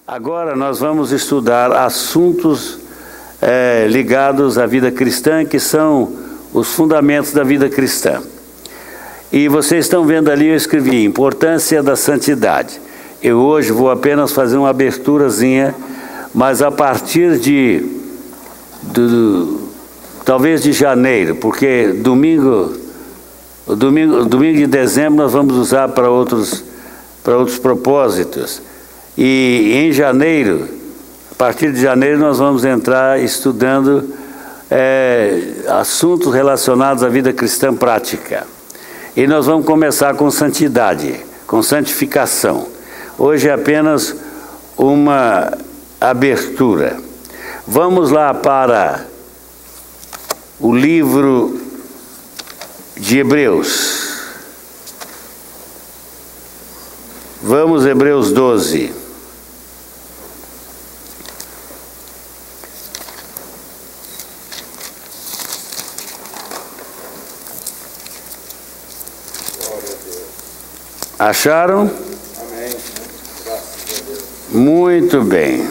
Agora nós vamos estudar assuntos ligados à vida cristã, que são os fundamentos da vida cristã. E vocês estão vendo ali, eu escrevi, importância da santidade. Eu hoje vou apenas fazer uma aberturazinha, mas a partir talvez de janeiro, porque domingo de dezembro nós vamos usar para outros propósitos. E em janeiro, a partir de janeiro, nós vamos entrar estudando assuntos relacionados à vida cristã prática. E nós vamos começar com santidade, com santificação. Hoje é apenas uma abertura. Vamos lá para o livro de Hebreus. Vamos, Hebreus 12. Acharam? Amém. Graças a Deus. Muito bem.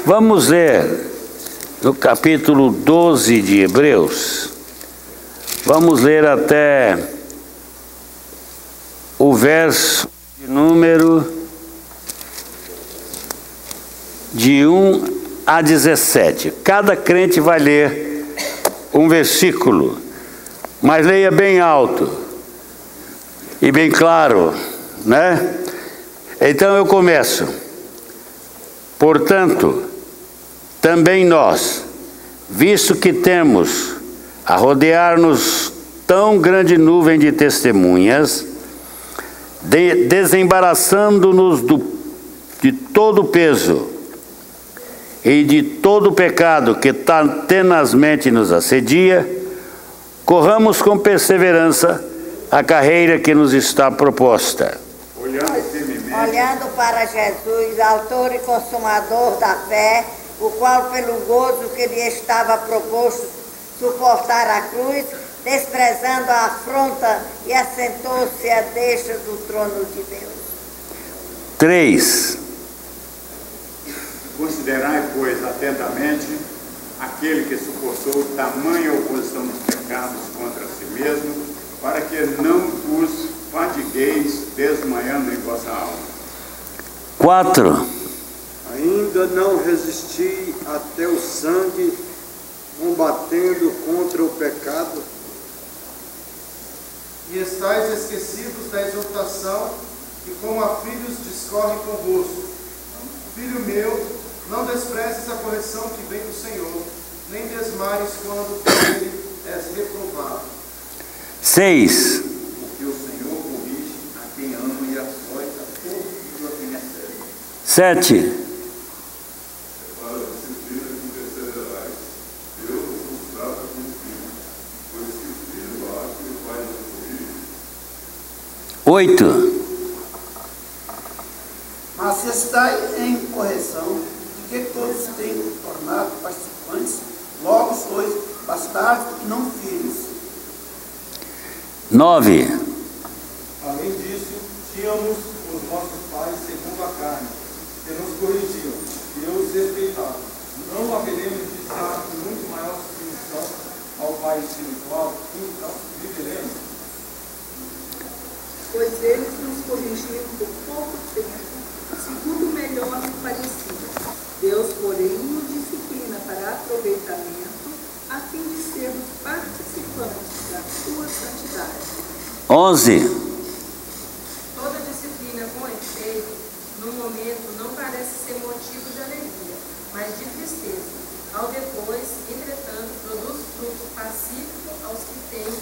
Vamos ler no capítulo 12 de Hebreus. Vamos ler até o verso de número de 1 a 17. Cada crente vai ler um versículo, mas leia bem alto e bem claro, né? Então eu começo. Portanto, também nós, visto que temos a rodear-nos tão grande nuvem de testemunhas, desembaraçando-nos de todo o peso e de todo o pecado que tenazmente nos assedia, corramos com perseverança a carreira que nos está proposta. Olhando para Jesus, autor e consumador da fé, o qual, pelo gozo que lhe estava proposto, suportar a cruz, desprezando a afronta, e assentou-se à destra do trono de Deus. 3. Considerai, pois, atentamente aquele que suportou tamanha oposição dos pecados contra si mesmo, para que não os fadigueis desmanhando em vossa alma. 4. Ainda não resisti até o sangue, combatendo contra o pecado. E estáis esquecidos da exortação que como a filhos discorre convosco. Filho meu, não desprezes a correção que vem do Senhor, nem desmares quando por ele és reprovado. 6. Porque o Senhor corrige a quem ama e açoita todo a quem é sério. 7. Oito. Mas estai em correção, de que todos têm tornado participantes, logo sois bastardos e não filhos. 9. Além disso, tínhamos os nossos pais segundo a carne, que nos corrigiam e os respeitavam. Não haveremos de estar com muito maior submissão ao Pai espiritual, então viveremos. Pois eles nos corrigiram por pouco tempo, segundo melhor lhe parecia. Deus, porém, nos disciplina para aproveitamento, a fim de sermos participantes da sua santidade. 11. Toda disciplina com efeito, no momento, não parece ser motivo de alegria, mas de tristeza. Ao depois, entretanto, produz fruto pacífico aos que têm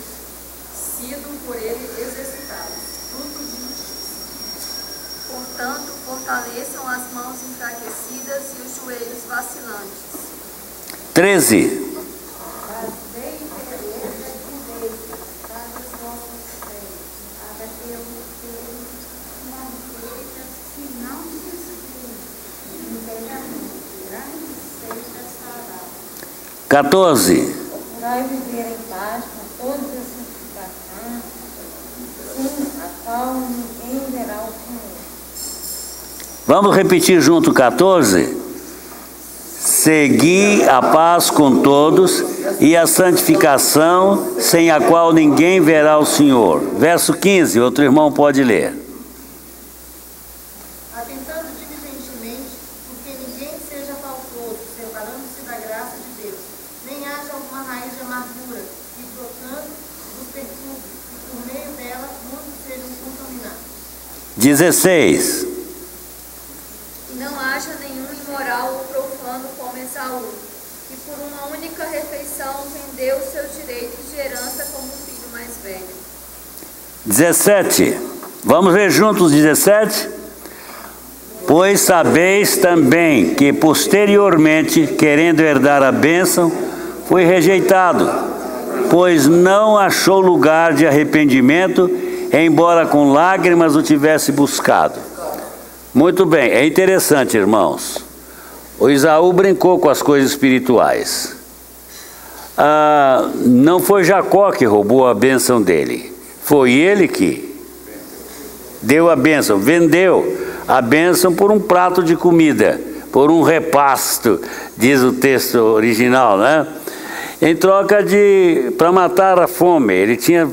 sido por ele exercitados. Fruto de justiça. Portanto, fortaleçam as mãos enfraquecidas e os joelhos vacilantes. 13. Orai vai viver em paz com todos a santificação, sim, a qual ninguém verá o Senhor. Vamos repetir junto 14? Segui a paz com todos e a santificação, sem a qual ninguém verá o Senhor. Verso 15, outro irmão pode ler. Atentando diligentemente, porque ninguém seja faltoso, separando-se da graça de Deus, nem haja alguma raiz de amargura, que brotando vos perturbe, e por meio dela muitos sejam contaminados. 16. E não haja nenhum imoral ou profano como Esaú, que por uma única refeição vendeu seus direitos de herança como filho mais velho. 17. Vamos ver juntos 17? Pois sabeis também que posteriormente, querendo herdar a bênção, foi rejeitado, pois não achou lugar de arrependimento, embora com lágrimas o tivesse buscado. Muito bem, é interessante, irmãos. O Esaú brincou com as coisas espirituais. Não foi Jacó que roubou a bênção dele. Foi ele que deu a bênção, vendeu a bênção por um prato de comida, por um repasto, diz o texto original, né? Em troca para matar a fome. Ele tinha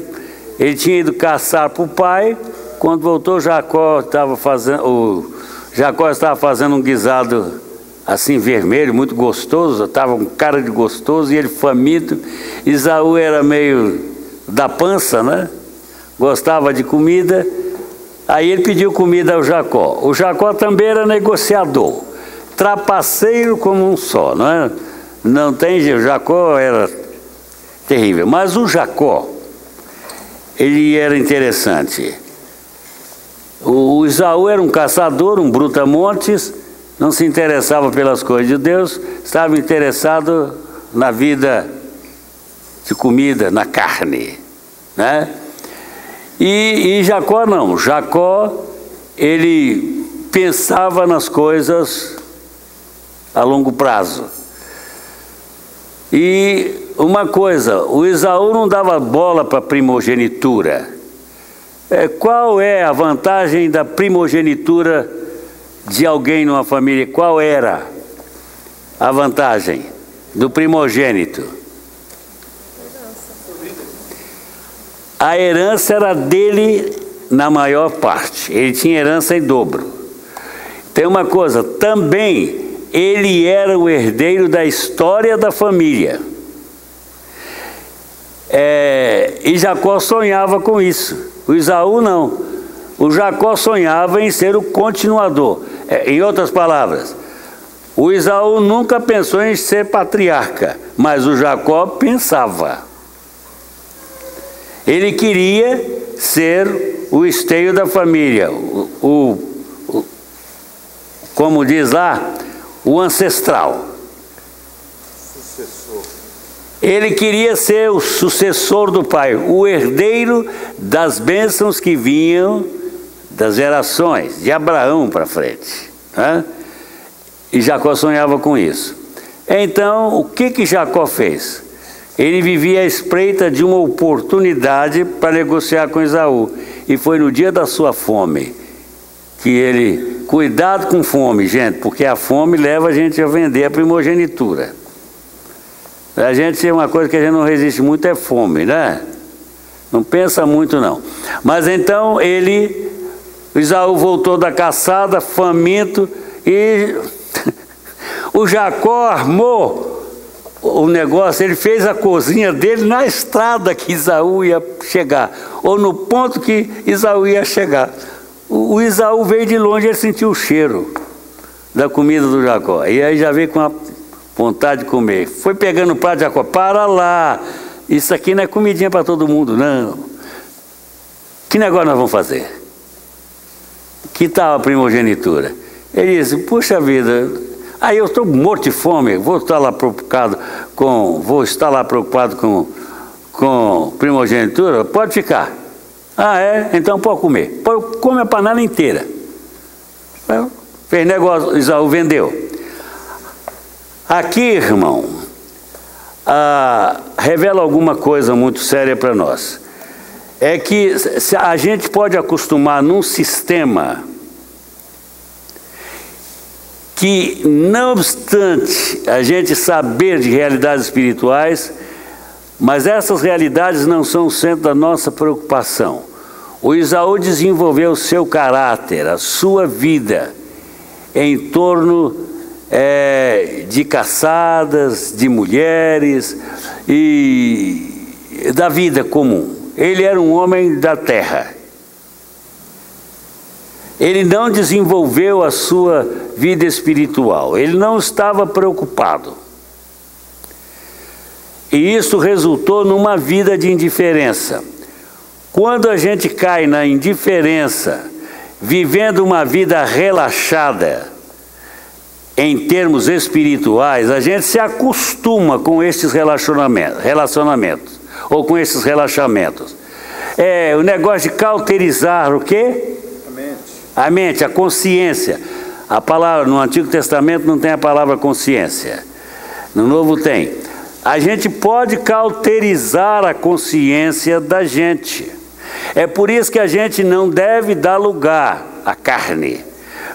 ido caçar para o pai. Quando voltou, Jacó estava fazendo um guisado assim vermelho, muito gostoso, estava com cara de gostoso, e ele faminto. Esaú era meio da pança, né? Gostava de comida. Aí ele pediu comida ao Jacó. O Jacó também era negociador, trapaceiro como um só, não é? Não tem jeito, o Jacó era terrível. Mas o Jacó, ele era interessante. O Esaú era um caçador, um brutamontes, não se interessava pelas coisas de Deus, estava interessado na vida de comida, na carne, né? E Jacó não. Jacó, ele pensava nas coisas a longo prazo. E uma coisa, o Esaú não dava bola para a primogenitura. Qual é a vantagem da primogenitura de alguém numa família? Qual era a vantagem do primogênito? A herança era dele na maior parte. Ele tinha herança em dobro. Tem uma coisa, também ele era o herdeiro da história da família. E Jacó sonhava com isso. O Esaú não. O Jacó sonhava em ser o continuador. Em outras palavras, o Esaú nunca pensou em ser patriarca, mas o Jacó pensava. Ele queria ser o esteio da família, como diz lá, o ancestral. Sucessor. Ele queria ser o sucessor do pai, o herdeiro das bênçãos que vinham das gerações, de Abraão para frente, né? E Jacó sonhava com isso. Então, o que Jacó fez? Ele vivia à espreita de uma oportunidade para negociar com Esaú. E foi no dia da sua fome que ele... Cuidado com fome, gente, porque a fome leva a gente a vender a primogenitura. A gente, uma coisa que a gente não resiste muito é fome, né? Não pensa muito, não. Mas então Esaú voltou da caçada, faminto, e o Jacó armou o negócio. Ele fez a cozinha dele na estrada que Esaú ia chegar, ou no ponto que Esaú ia chegar. O Esaú veio de longe, ele sentiu o cheiro da comida do Jacó, e aí já veio com a vontade de comer. Foi pegando o prato de Jacó, para lá, isso aqui não é comidinha para todo mundo, não. Que negócio nós vamos fazer? Que tal a primogenitura? Ele disse, puxa vida, aí eu estou morto de fome, vou estar lá preocupado com primogenitura? Pode ficar. Ah, é? Então pode comer. Come a panela inteira. Fez negócio, Esaú vendeu. Aqui, irmão, revela alguma coisa muito séria para nós. É que a gente pode acostumar num sistema que, não obstante a gente saber de realidades espirituais, mas essas realidades não são o centro da nossa preocupação. O Esaú desenvolveu o seu caráter, a sua vida, em torno de caçadas, de mulheres e da vida comum. Ele era um homem da terra. Ele não desenvolveu a sua vida espiritual. Ele não estava preocupado. E isso resultou numa vida de indiferença. Quando a gente cai na indiferença, vivendo uma vida relaxada, em termos espirituais, a gente se acostuma com esses relacionamentos, ou com esses relaxamentos. O negócio de cauterizar o quê? A mente, a consciência. A palavra, no Antigo Testamento não tem a palavra consciência, no Novo tem. A gente pode cauterizar a consciência da gente. É por isso que a gente não deve dar lugar à carne.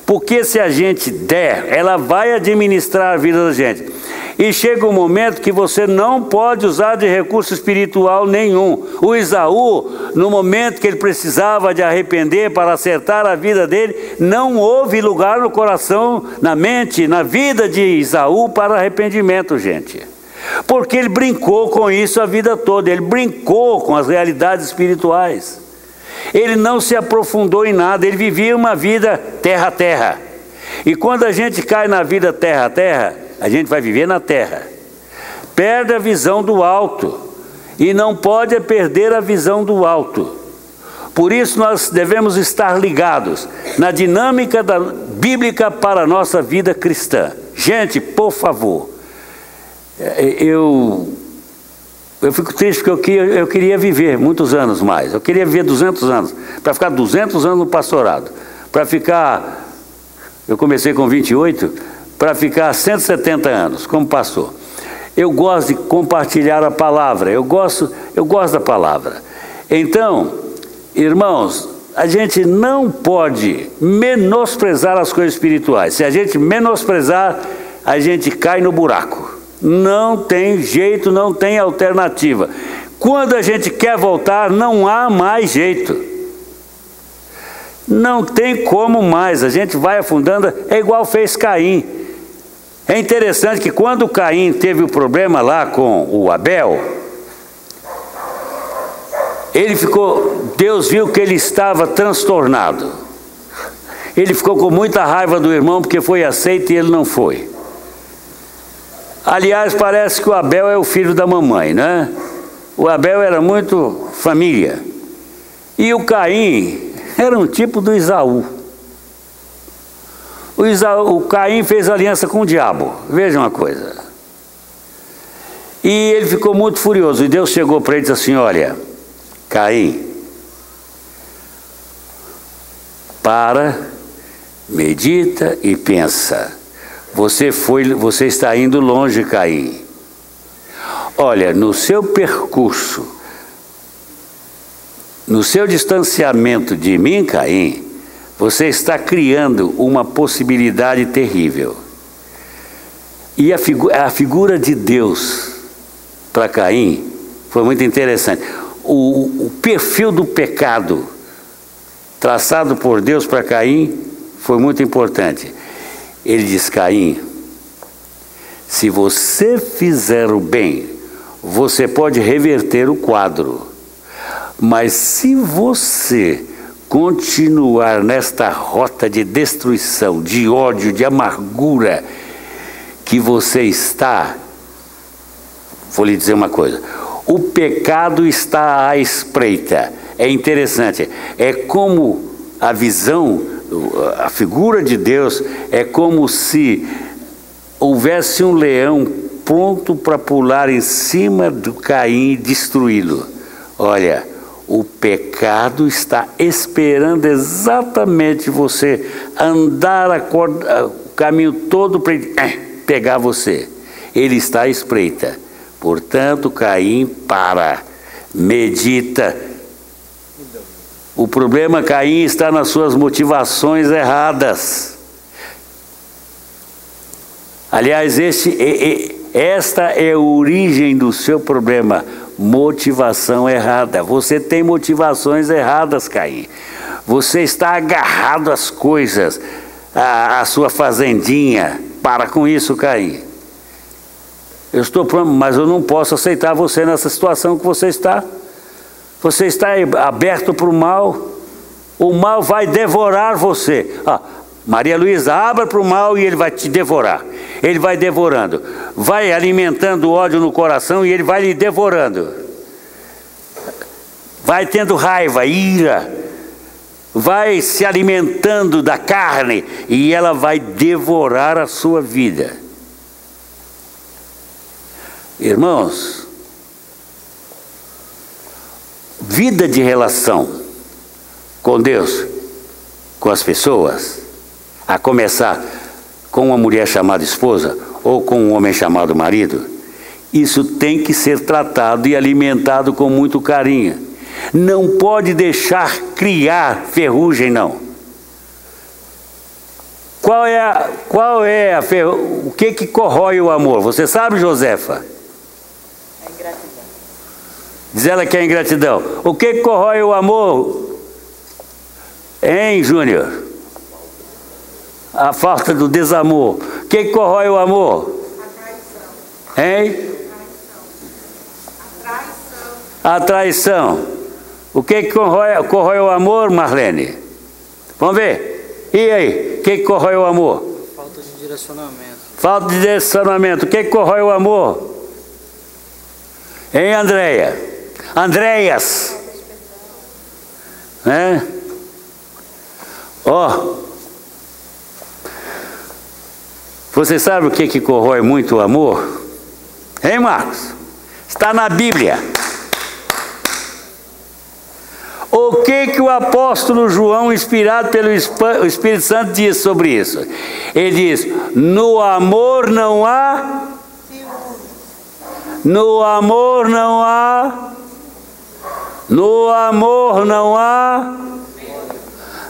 Porque se a gente der, ela vai administrar a vida da gente. E chega um momento que você não pode usar de recurso espiritual nenhum. O Esaú, no momento que ele precisava de arrepender para acertar a vida dele, não houve lugar no coração, na mente, na vida de Esaú para arrependimento, gente. Porque ele brincou com isso a vida toda, ele brincou com as realidades espirituais. Ele não se aprofundou em nada, ele vivia uma vida terra a terra. E quando a gente cai na vida terra a terra, a gente vai viver na terra. Perde a visão do alto. E não pode perder a visão do alto. Por isso nós devemos estar ligados na dinâmica bíblica para a nossa vida cristã. Gente, por favor, eu fico triste porque eu queria viver muitos anos mais. Eu queria viver 200 anos, para ficar 200 anos no pastorado. Para ficar, eu comecei com 28, para ficar 170 anos como pastor. Eu gosto de compartilhar a palavra, eu gosto da palavra. Então, irmãos, a gente não pode menosprezar as coisas espirituais. Se a gente menosprezar, a gente cai no buraco. Não tem jeito, não tem alternativa. Quando a gente quer voltar, não há mais jeito. Não tem como mais, a gente vai afundando, é igual fez Caim. É interessante que quando Caim teve o problema lá com o Abel, Deus viu que ele estava transtornado. Ele ficou com muita raiva do irmão porque foi aceito e ele não foi. Aliás, parece que o Abel é o filho da mamãe, né? O Abel era muito família. E o Caim era um tipo do Esaú. O Caim fez aliança com o diabo. Veja uma coisa. E ele ficou muito furioso. E Deus chegou para ele e disse assim: olha, Caim, para, medita e pensa. Você está indo longe, Caim. Olha, no seu percurso, no seu distanciamento de mim, Caim, você está criando uma possibilidade terrível. E a figura de Deus para Caim foi muito interessante. O perfil do pecado traçado por Deus para Caim foi muito importante. Ele diz: Caim, se você fizer o bem, você pode reverter o quadro. Mas se você continuar nesta rota de destruição, de ódio, de amargura que você está, vou lhe dizer uma coisa: o pecado está à espreita. É interessante, é como a visão, a figura de Deus é como se houvesse um leão pronto para pular em cima do Caim e destruí-lo. Olha, o pecado está esperando exatamente você andar o caminho todo para pegar você. Ele está à espreita, Portanto, Caim medita. O problema, Caim, está nas suas motivações erradas. Aliás, esta é a origem do seu problema, motivação errada. Você tem motivações erradas, Caim. Você está agarrado às coisas, à sua fazendinha. Para com isso, Caim. Eu estou pronto, mas eu não posso aceitar você nessa situação que você está. Você está aberto para o mal. O mal vai devorar você. Maria Luísa, abra para o mal e ele vai te devorar. Ele vai devorando. Vai alimentando ódio no coração e ele vai lhe devorando. Vai tendo raiva, ira. Vai se alimentando da carne e ela vai devorar a sua vida. Irmãos, vida de relação com Deus, com as pessoas, a começar com uma mulher chamada esposa ou com um homem chamado marido, isso tem que ser tratado e alimentado com muito carinho. Não pode deixar criar ferrugem, não. O que corrói o amor? Você sabe, Josefa? A ingratidão. Diz ela que é ingratidão. O que corrói o amor? Hein, Júnior? A falta do desamor. O que corrói o amor? A traição. Hein? A traição. A traição. O que corrói o amor, Marlene? Vamos ver. E aí? O que corrói o amor? Falta de direcionamento. Falta de direcionamento. O que corrói o amor? Hein, Andréia? Andréias. Né? Você sabe o que corrói muito o amor? Hein, Marcos? Está na Bíblia. O que o apóstolo João, inspirado pelo Espírito Santo, diz sobre isso? Ele diz: no amor não há. No amor não há. No amor não há.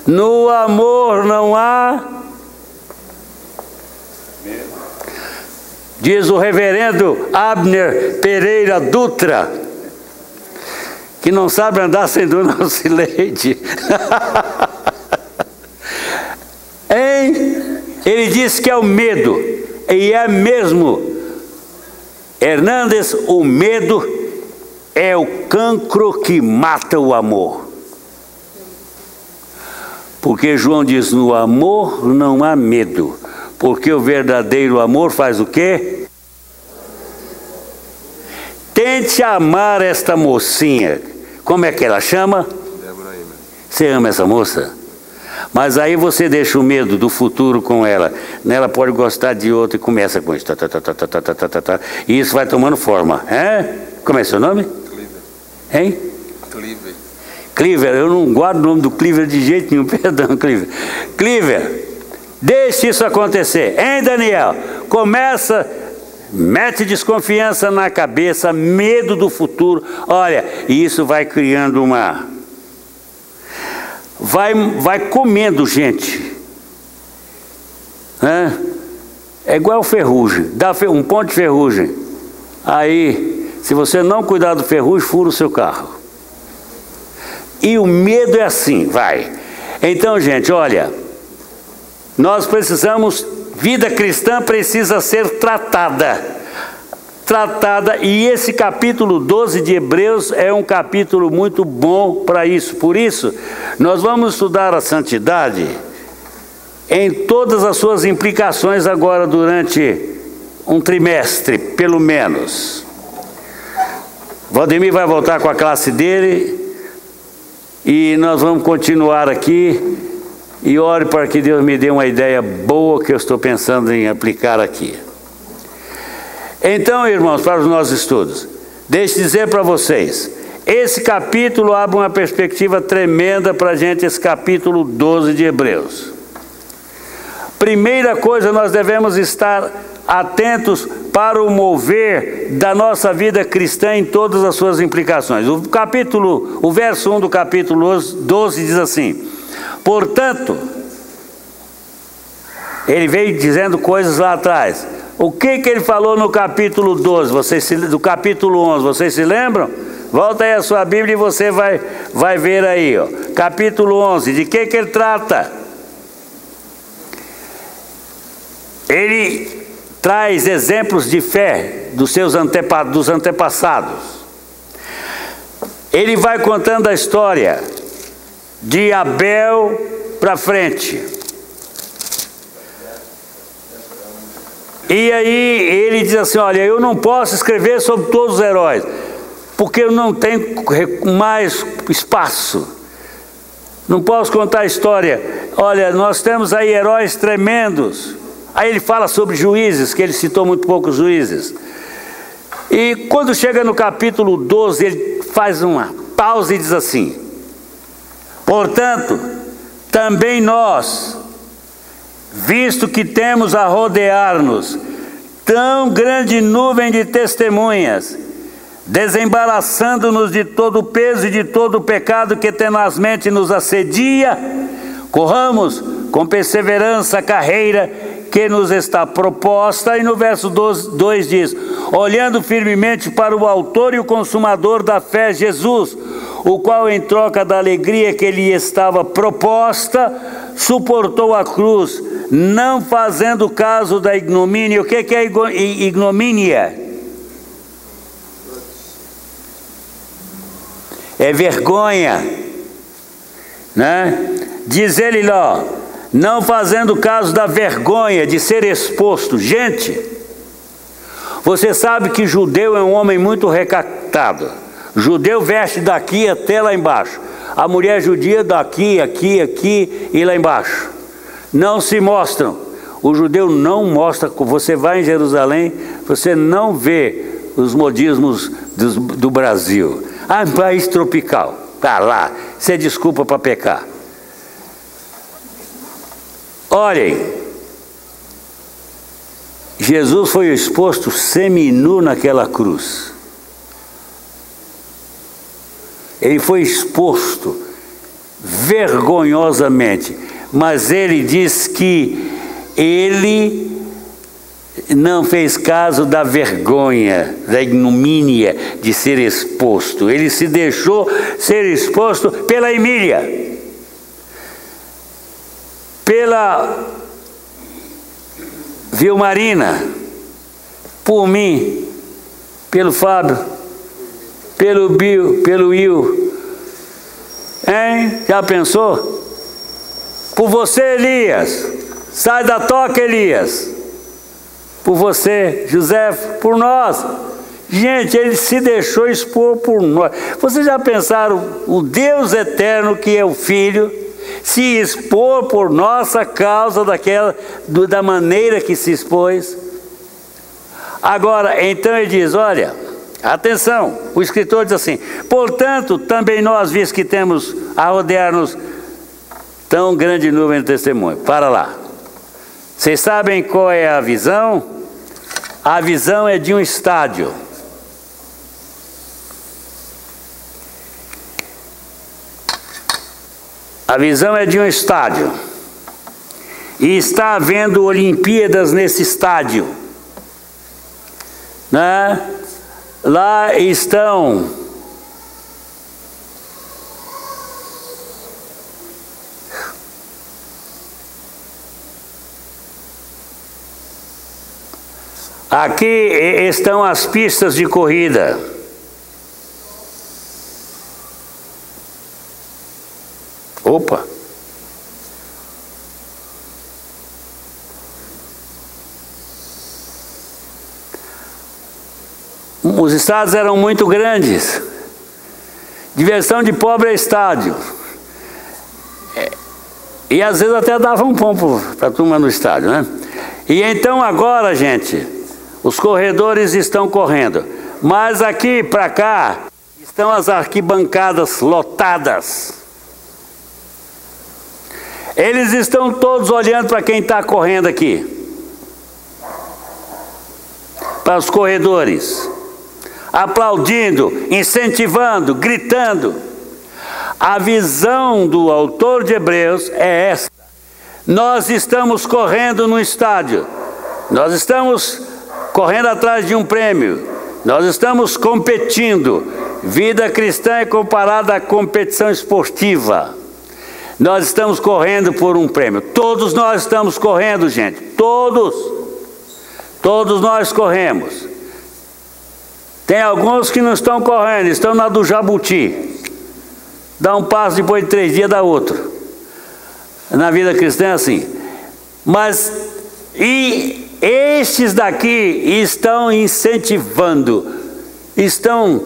No amor não há. Diz o reverendo Abner Pereira Dutra, que não sabe andar sem Dona Alcileide. Ele diz que é o medo, e é mesmo. Hernandes, o medo é o cancro que mata o amor. Porque João diz: no amor não há medo, porque o verdadeiro amor faz o quê? Tente amar esta mocinha. Como é que ela chama? Você ama essa moça? Mas aí você deixa o medo do futuro com ela. Ela pode gostar de outro e começa com isso. E isso vai tomando forma. Como é seu nome? Cleaver. Hein? Cleaver. Cleaver, eu não guardo o nome do Cleaver de jeito nenhum. Perdão, Cleaver. Cleaver, deixe isso acontecer. Hein, Daniel? Começa... Mete desconfiança na cabeça, medo do futuro. Olha, isso vai criando uma... Vai comendo gente. É igual ferrugem. Dá um ponto de ferrugem. Aí, se você não cuidar do ferrugem, fura o seu carro. E o medo é assim, vai. Então, gente, olha... Nós precisamos... Vida cristã precisa ser tratada, e esse capítulo 12 de Hebreus é um capítulo muito bom para isso. Por isso, nós vamos estudar a santidade em todas as suas implicações agora durante um trimestre, pelo menos. Valdemir vai voltar com a classe dele e nós vamos continuar aqui. E ore para que Deus me dê uma ideia boa que eu estou pensando em aplicar aqui. Então, irmãos, para os nossos estudos, deixe eu dizer para vocês, esse capítulo abre uma perspectiva tremenda para a gente, esse capítulo 12 de Hebreus. Primeira coisa, nós devemos estar atentos para o mover da nossa vida cristã em todas as suas implicações. O verso 1 do capítulo 12 diz assim: portanto, ele veio dizendo coisas lá atrás. O que ele falou no capítulo 12, do capítulo 11, vocês se lembram? Volta aí a sua Bíblia e você vai ver aí, ó. Capítulo 11, de que ele trata? Ele traz exemplos de fé dos antepassados. Ele vai contando a história de Abel para frente. E aí ele diz assim: olha, eu não posso escrever sobre todos os heróis, porque eu não tenho mais espaço. Não posso contar a história. Olha, nós temos aí heróis tremendos. Aí ele fala sobre juízes, que ele citou muito poucos juízes. E quando chega no capítulo 12, ele faz uma pausa e diz assim: portanto, também nós, visto que temos a rodear-nos tão grande nuvem de testemunhas, desembaraçando-nos de todo o peso e de todo o pecado que tenazmente nos assedia, corramos com perseverança a carreira que nos está proposta. E no verso 2 diz: olhando firmemente para o autor e o consumador da fé, Jesus, o qual em troca da alegria que lhe estava proposta, suportou a cruz, não fazendo caso da ignomínia. O que é ignomínia? É vergonha, né? Diz ele lá, não fazendo caso da vergonha de ser exposto. Gente, você sabe que judeu é um homem muito recatado. Judeu veste daqui até lá embaixo. A mulher judia daqui, aqui e lá embaixo. Não se mostram. O judeu não mostra. Você vai em Jerusalém, você não vê os modismos do Brasil. Ah, país tropical. Tá lá. Isso é desculpa para pecar. Olhem, Jesus foi exposto seminu naquela cruz. Ele foi exposto vergonhosamente, mas ele diz que ele não fez caso da vergonha, da ignomínia de ser exposto. Ele se deixou ser exposto pela Emília, pela Vilmarina, por mim, pelo Fábio, pelo Bill, pelo Will. Hein? Já pensou? Por você, Elias. Sai da toca, Elias. Por você, José, por nós. Gente, ele se deixou expor por nós. Vocês já pensaram o Deus eterno, que é o Filho, se expor por nossa causa da maneira que se expôs? Agora, então ele diz, olha, atenção, o escritor diz assim: portanto, também nós, visto que temos a rodear-nos tão grande nuvem de testemunho. Para lá. Vocês sabem qual é a visão? A visão é de um estádio. A visão é de um estádio. E está havendo Olimpíadas nesse estádio, né? Lá estão aqui estão as pistas de corrida. Opa! Os estádios eram muito grandes. Diversão de pobre é estádio. E às vezes até dava um pão para a turma no estádio, né? E então agora, gente, os corredores estão correndo. Mas aqui para cá estão as arquibancadas lotadas. Eles estão todos olhando para quem está correndo aqui, para os corredores, aplaudindo, incentivando, gritando. A visão do autor de Hebreus é esta. Nós estamos correndo no estádio, nós estamos correndo atrás de um prêmio, nós estamos competindo. Vida cristã é comparada à competição esportiva. Nós estamos correndo por um prêmio. Todos nós estamos correndo, gente. Todos nós corremos. Tem alguns que não estão correndo, estão na do jabuti. Dá um passo, depois de 3 dias dá outro. Na vida cristã é assim. Mas, e estes daqui estão incentivando, estão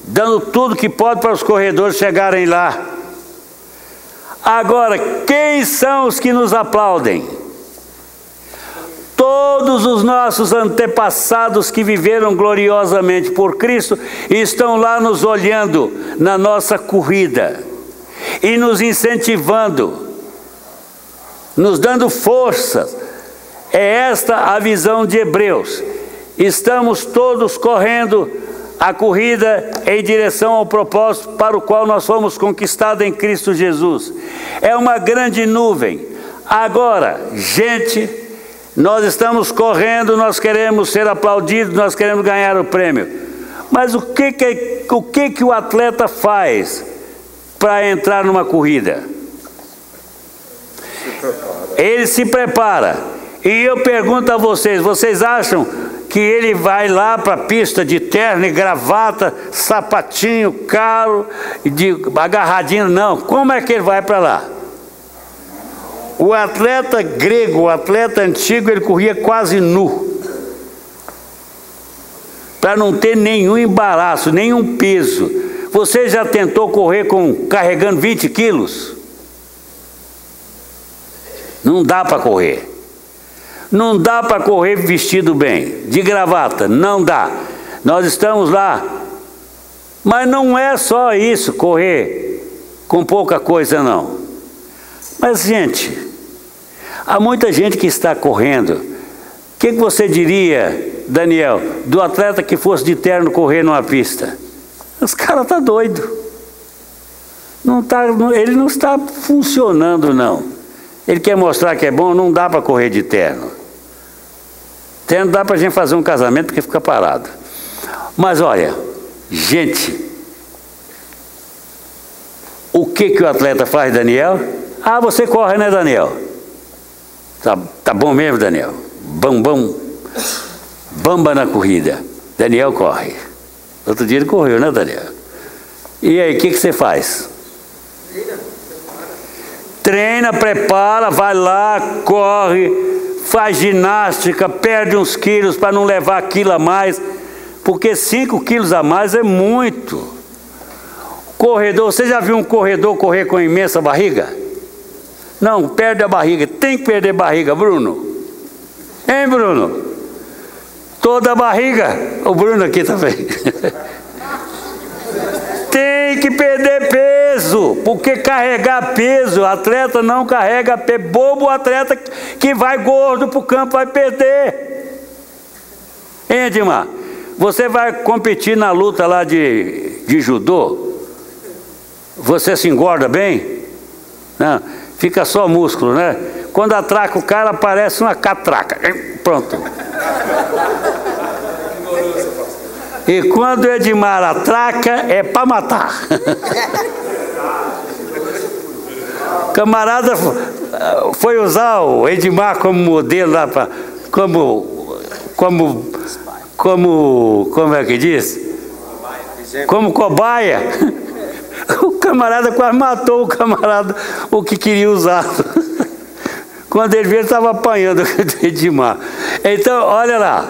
dando tudo que pode para os corredores chegarem lá. Agora, quem são os que nos aplaudem? Todos os nossos antepassados que viveram gloriosamente por Cristo estão lá nos olhando na nossa corrida e nos incentivando, nos dando forças. É esta a visão de Hebreus. Estamos todos correndo a corrida em direção ao propósito para o qual nós fomos conquistados em Cristo Jesus. É uma grande nuvem. Agora, gente, nós estamos correndo, nós queremos ser aplaudidos, nós queremos ganhar o prêmio. Mas o que o atleta faz para entrar numa corrida? Ele se prepara. E eu pergunto a vocês, vocês acham que ele vai lá para a pista de terno e gravata, sapatinho caro, agarradinho? Não. Como é que ele vai para lá? O atleta grego, o atleta antigo, ele corria quase nu, para não ter nenhum embaraço, nenhum peso. Você já tentou correr carregando 20 quilos? Não dá para correr. Não dá para correr vestido bem, de gravata, não dá. Nós estamos lá. Mas não é só isso, correr com pouca coisa não. Mas, gente, há muita gente que está correndo. O que você diria, Daniel, do atleta que fosse de terno correr numa pista? Os caras estão doidos. Ele não está funcionando, não. Ele quer mostrar que é bom, não dá para correr de terno. Terno dá para a gente fazer um casamento porque fica parado. Mas olha, gente, o que o atleta faz, Daniel? Ah, você corre, né, Daniel? Tá bom mesmo, Daniel? Bamba na corrida. Daniel corre. Outro dia ele correu, né, Daniel? E aí, o que você faz? Treina, prepara, vai lá, corre, faz ginástica, perde uns quilos para não levar aquilo a mais, porque 5 quilos a mais é muito. Corredor, você já viu um corredor correr com imensa barriga? Não, perde a barriga. Tem que perder barriga, Bruno. Hein, Bruno? Toda a barriga. O Bruno aqui também. Tem que perder peso, porque carregar peso, atleta não carrega peso. Bobo o atleta que vai gordo para o campo vai perder. Hein, Edmar? Você vai competir na luta lá de judô? Você se engorda bem? Não, fica só músculo, né? Quando atraca o cara, parece uma catraca. Pronto. E quando o Edmar atraca, é para matar. Camarada foi usar o Edmar como modelo lá para como é que diz? Como cobaia. O camarada quase matou o que queria usar. Quando ele viu, ele estava apanhando o Edmar. Então, olha lá.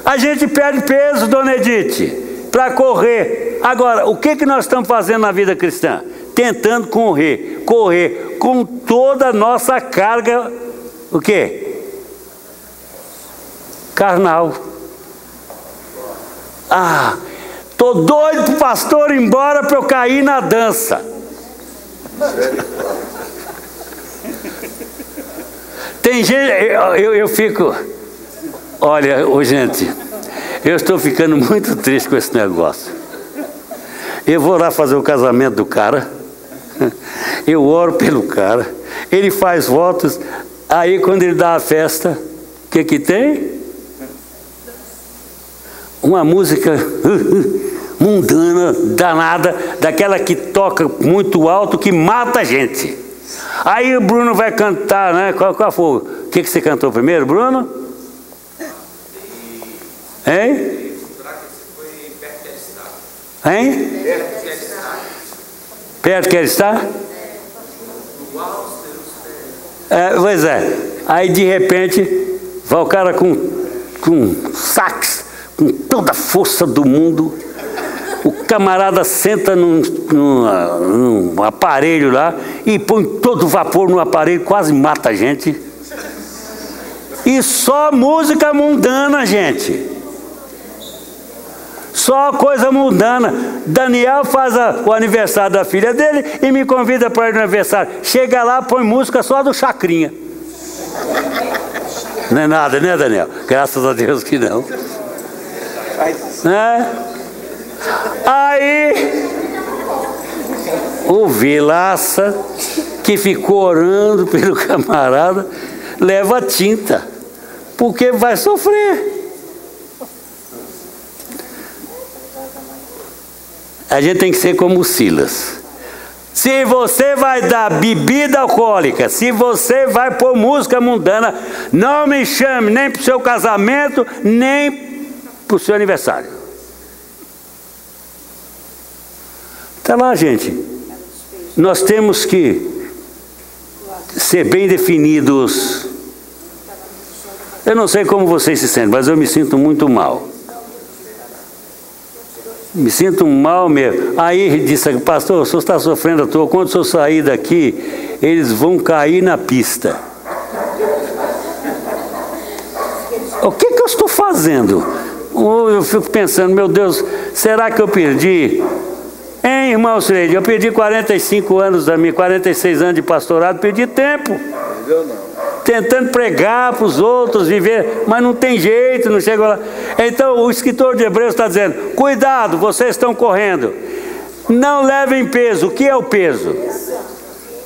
A gente perde peso, dona Edith, para correr. Agora, o que nós estamos fazendo na vida cristã? Tentando correr com toda a nossa carga, o quê? Carnal. Ah, tô doido pro pastor ir embora para eu cair na dança. Tem gente, eu fico... Olha, gente, Eu estou ficando muito triste com esse negócio. Eu vou lá fazer o casamento do cara, eu oro pelo cara, ele faz votos, aí quando ele dá a festa, o que que tem? Uma música mundana, danada, daquela que toca muito alto, que mata a gente. Aí o Bruno vai cantar, né? Qual foi? O que você cantou primeiro, Bruno? Hein? Hein? Perto quer estar? Pois é. Aí de repente vai o cara com sax, com toda a força do mundo. O camarada senta num aparelho lá e põe todo o vapor no aparelho, quase mata a gente. E só música mundana, gente. Só coisa mundana. Daniel faz o aniversário da filha dele e me convida para ir no aniversário. Chega lá, põe música só do Chacrinha. Não é nada, né, Daniel? Graças a Deus que não. Aí o Vilaça, que ficou orando pelo camarada, leva tinta, porque vai sofrer. A gente tem que ser como o Silas. Se você vai dar bebida alcoólica, se você vai pôr música mundana, não me chame nem para o seu casamento, nem para o seu aniversário. Está lá, gente. Nós temos que ser bem definidos. Eu não sei como vocês se sentem, mas eu me sinto muito mal. Me sinto mal mesmo. Aí disse, pastor, o senhor está sofrendo à toa. Quando o senhor sair daqui, eles vão cair na pista. O que eu estou fazendo? Eu fico pensando, meu Deus, será que eu perdi? Hein, irmão Freire, eu perdi 45 anos da minha, 46 anos de pastorado, perdi tempo. Tentando pregar para os outros, viver, mas não tem jeito, não chega lá. Então o escritor de Hebreus está dizendo, cuidado, vocês estão correndo. Não levem peso. O que é o peso?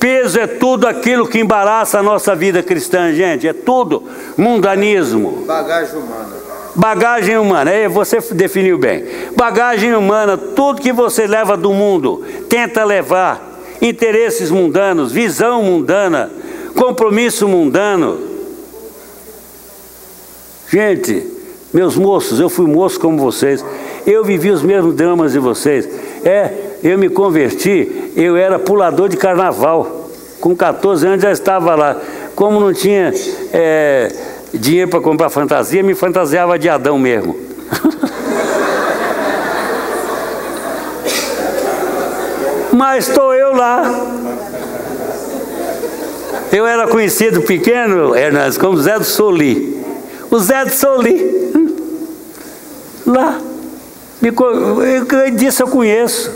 Peso é tudo aquilo que embaraça a nossa vida cristã, gente. É tudo. Mundanismo. Bagagem humana. Bagagem humana, você definiu bem. Bagagem humana, tudo que você leva do mundo, tenta levar. Interesses mundanos, visão mundana, compromisso mundano. Gente, meus moços, eu fui moço como vocês. Eu vivi os mesmos dramas de vocês. Eu me converti, eu era pulador de carnaval. Com 14 anos já estava lá. Como não tinha dinheiro para comprar fantasia, me fantasiava de Adão mesmo. Mas estou eu lá. Eu era conhecido pequeno, Hernandes, como Zé do Soli. O Zé do Soli. Lá. Disso eu conheço.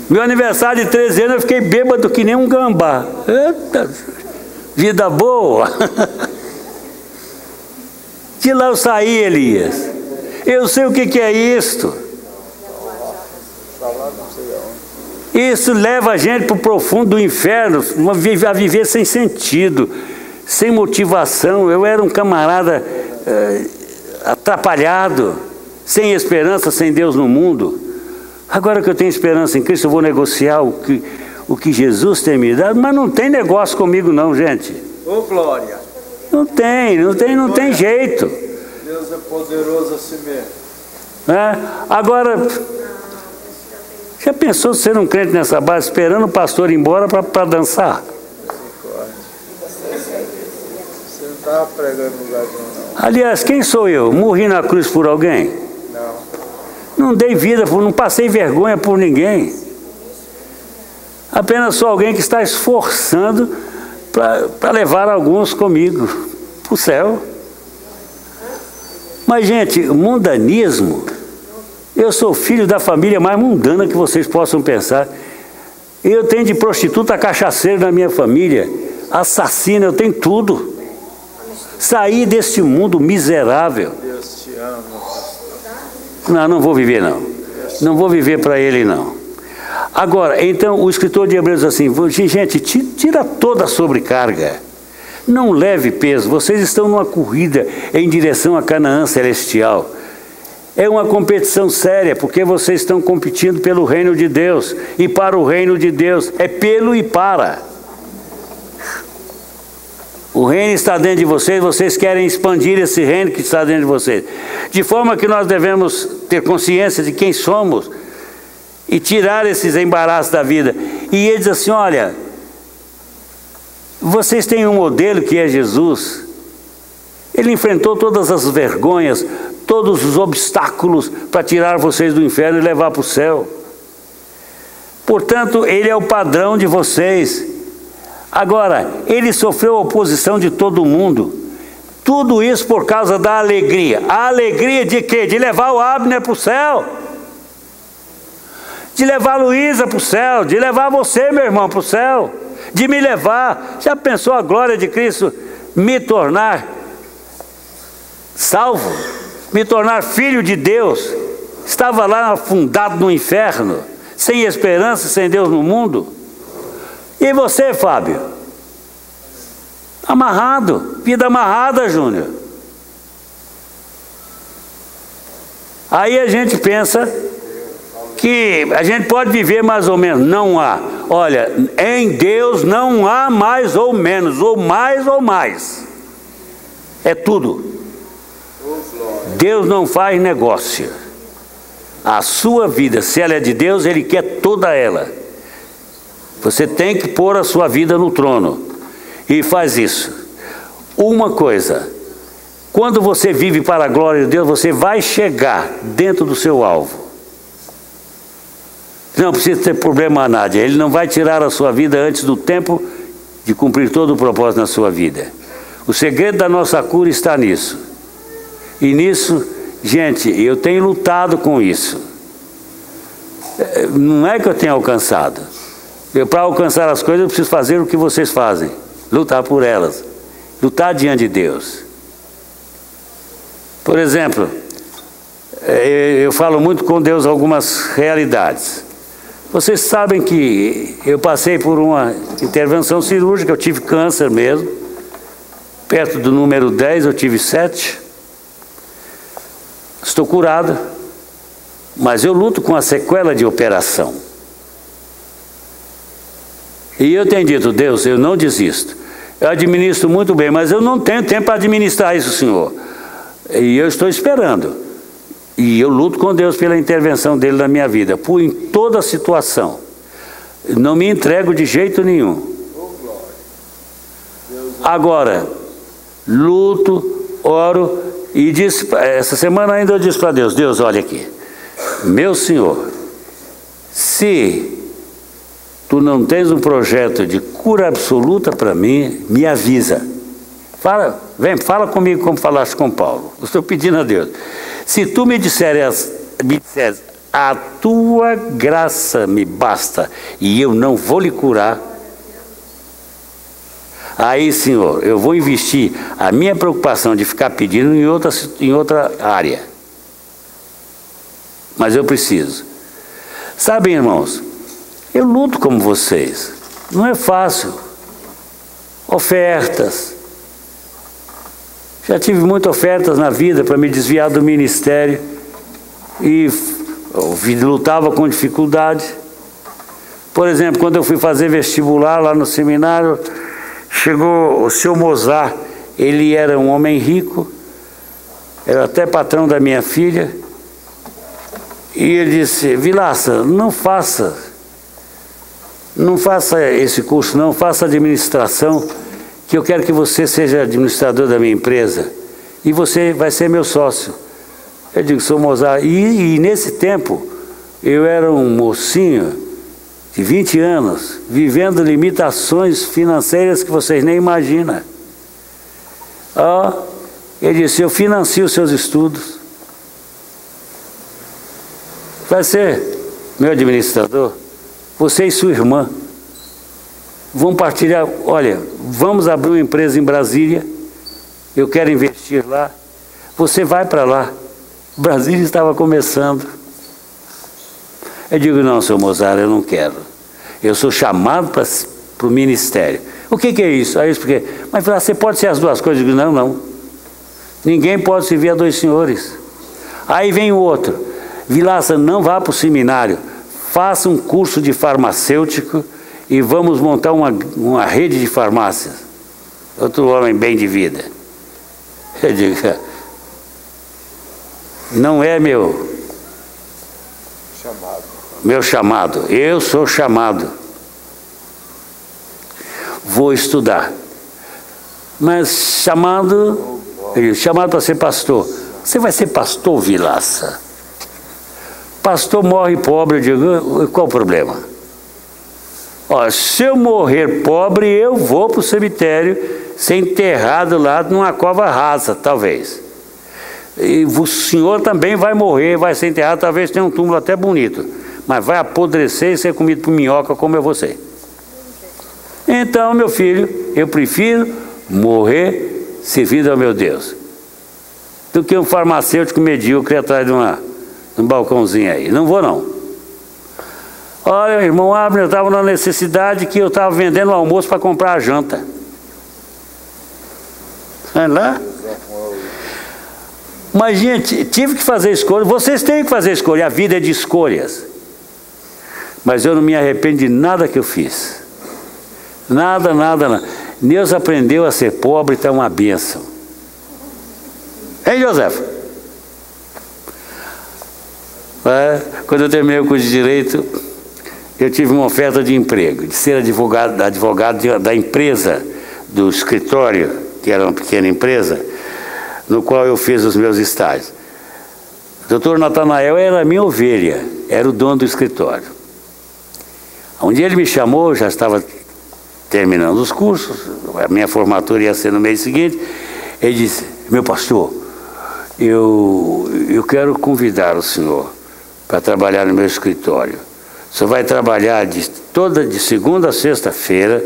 Meu aniversário de 13 anos eu fiquei bêbado que nem um gambá. Eita, vida boa. De lá eu saí, Elias. Eu sei o que é isto. Isso leva a gente para o profundo do inferno, a viver sem sentido, sem motivação. Eu era um camarada atrapalhado, sem esperança, sem Deus no mundo. Agora que eu tenho esperança em Cristo, eu vou negociar o que Jesus tem me dado, mas não tem negócio comigo não, gente. Ô glória! Não tem jeito. Deus é poderoso assim mesmo. Agora, já pensou ser um crente nessa base, esperando o pastor ir embora para dançar? Você não estava pregando no lugar não. Aliás, quem sou eu? Morri na cruz por alguém? Não dei vida, não passei vergonha por ninguém. Apenas sou alguém que está esforçando para levar alguns comigo para o céu. Mas, gente, mundanismo, eu sou filho da família mais mundana que vocês possam pensar. Eu tenho de prostituta a cachaceira na minha família, assassina, eu tenho tudo. Saí deste mundo miserável. anos, pastor. Não vou viver não. Não vou viver para ele não. Agora, então, o escritor de Hebreus diz assim, gente, tira toda a sobrecarga. Não leve peso. Vocês estão numa corrida em direção a Canaã celestial. É uma competição séria, porque vocês estão competindo pelo reino de Deus. E para o reino de Deus, é pelo e para. O reino está dentro de vocês, vocês querem expandir esse reino que está dentro de vocês. De forma que nós devemos ter consciência de quem somos e tirar esses embaraços da vida. E ele diz assim, olha, vocês têm um modelo que é Jesus. Ele enfrentou todas as vergonhas, todos os obstáculos para tirar vocês do inferno e levar para o céu. Portanto, ele é o padrão de vocês. Agora, ele sofreu a oposição de todo mundo. Tudo isso por causa da alegria. A alegria de quê? De levar o Abner para o céu. De levar a Luísa para o céu. De levar você, meu irmão, para o céu. De me levar. Já pensou a glória de Cristo me tornar salvo? Me tornar filho de Deus? Estava lá afundado no inferno, sem esperança, sem Deus no mundo. E você, Fábio? Amarrado, vida amarrada, Júnior. Aí a gente pensa que a gente pode viver mais ou menos. Não há. Olha, em Deus não há mais ou menos, ou mais ou mais. É tudo. Deus não faz negócio. A sua vida, se ela é de Deus, Ele quer toda ela. Você tem que pôr a sua vida no trono. E faz isso. Uma coisa, quando você vive para a glória de Deus, você vai chegar dentro do seu alvo. Não precisa ter problema, Nádia. Ele não vai tirar a sua vida antes do tempo de cumprir todo o propósito na sua vida. O segredo da nossa cura está nisso. E nisso, gente, eu tenho lutado com isso. Não é que eu tenha alcançado. Para alcançar as coisas, eu preciso fazer o que vocês fazem. Lutar por elas. Lutar diante de Deus. Por exemplo, eu falo muito com Deus algumas realidades. Vocês sabem que eu passei por uma intervenção cirúrgica, eu tive câncer mesmo. Perto do número 10, eu tive 7. Estou curado. Mas eu luto com a sequela de operação. E eu tenho dito, Deus, eu não desisto. Eu administro muito bem, mas eu não tenho tempo para administrar isso, Senhor. E eu estou esperando. E eu luto com Deus pela intervenção dele na minha vida, em toda situação. Não me entrego de jeito nenhum. Agora, luto, oro e disse, essa semana ainda eu disse para Deus, Deus, olha aqui, meu Senhor, se tu não tens um projeto de cura absoluta para mim, me avisa. Fala comigo como falaste com Paulo. Eu estou pedindo a Deus. Se tu me disseres, a tua graça me basta e eu não vou lhe curar, aí, Senhor, eu vou investir a minha preocupação de ficar pedindo em outra área. Mas eu preciso. Sabem, irmãos, eu luto como vocês. Não é fácil. Ofertas. Já tive muitas ofertas na vida para me desviar do ministério. E lutava com dificuldade. Por exemplo, quando eu fui fazer vestibular lá no seminário, chegou o seu Mozart. Ele era um homem rico. Era até patrão da minha filha. E ele disse, Vilaça, não faça esse curso, não, faça administração, que eu quero que você seja administrador da minha empresa, e você vai ser meu sócio. Eu digo, sou Mozart, e nesse tempo, eu era um mocinho de 20 anos, vivendo limitações financeiras que vocês nem imaginam. Ele disse, eu financio os seus estudos, vai ser meu administrador. Você e sua irmã vão partilhar, olha, vamos abrir uma empresa em Brasília, eu quero investir lá, você vai para lá, Brasília estava começando. Eu digo, não, seu Mozart, eu não quero. Eu sou chamado para o ministério. O que é isso? Aí eu expliquei, mas você pode ser as duas coisas? Eu digo, não, não. Ninguém pode servir a dois senhores. Aí vem o outro. Vilaça, não vá para o seminário. Faça um curso de farmacêutico e vamos montar uma rede de farmácias. Outro homem bem de vida. Eu digo, não é meu chamado. Eu sou chamado. Vou estudar. Mas chamado para ser pastor. Você vai ser pastor, Vilaça? Pastor morre pobre, eu digo, qual o problema? Ó, se eu morrer pobre, eu vou para o cemitério ser enterrado lá numa cova rasa, talvez. E o senhor também vai morrer, vai ser enterrado, talvez tenha um túmulo até bonito, mas vai apodrecer e ser comido por minhoca como eu vou ser. Então, meu filho, eu prefiro morrer servindo ao meu Deus do que um farmacêutico medíocre atrás de um balcãozinho aí. Não vou, não. Olha, irmão Abner, eu estava na necessidade que eu estava vendendo o almoço para comprar a janta. Olha lá. Mas, gente, tive que fazer escolha. Vocês têm que fazer escolha. A vida é de escolhas. Mas eu não me arrependo de nada que eu fiz. Nada, nada, nada. Deus aprendeu a ser pobre, então é uma bênção. Hein, Josefa? Quando eu terminei o curso de Direito, eu tive uma oferta de emprego, de ser advogado da empresa, do escritório, que era uma pequena empresa, no qual eu fiz os meus estágios. O doutor Natanael era a minha ovelha, era o dono do escritório. Um dia ele me chamou, já estava terminando os cursos, a minha formatura ia ser no mês seguinte. Ele disse, meu pastor, eu quero convidar o senhor para trabalhar no meu escritório. O senhor vai trabalhar de segunda a sexta-feira,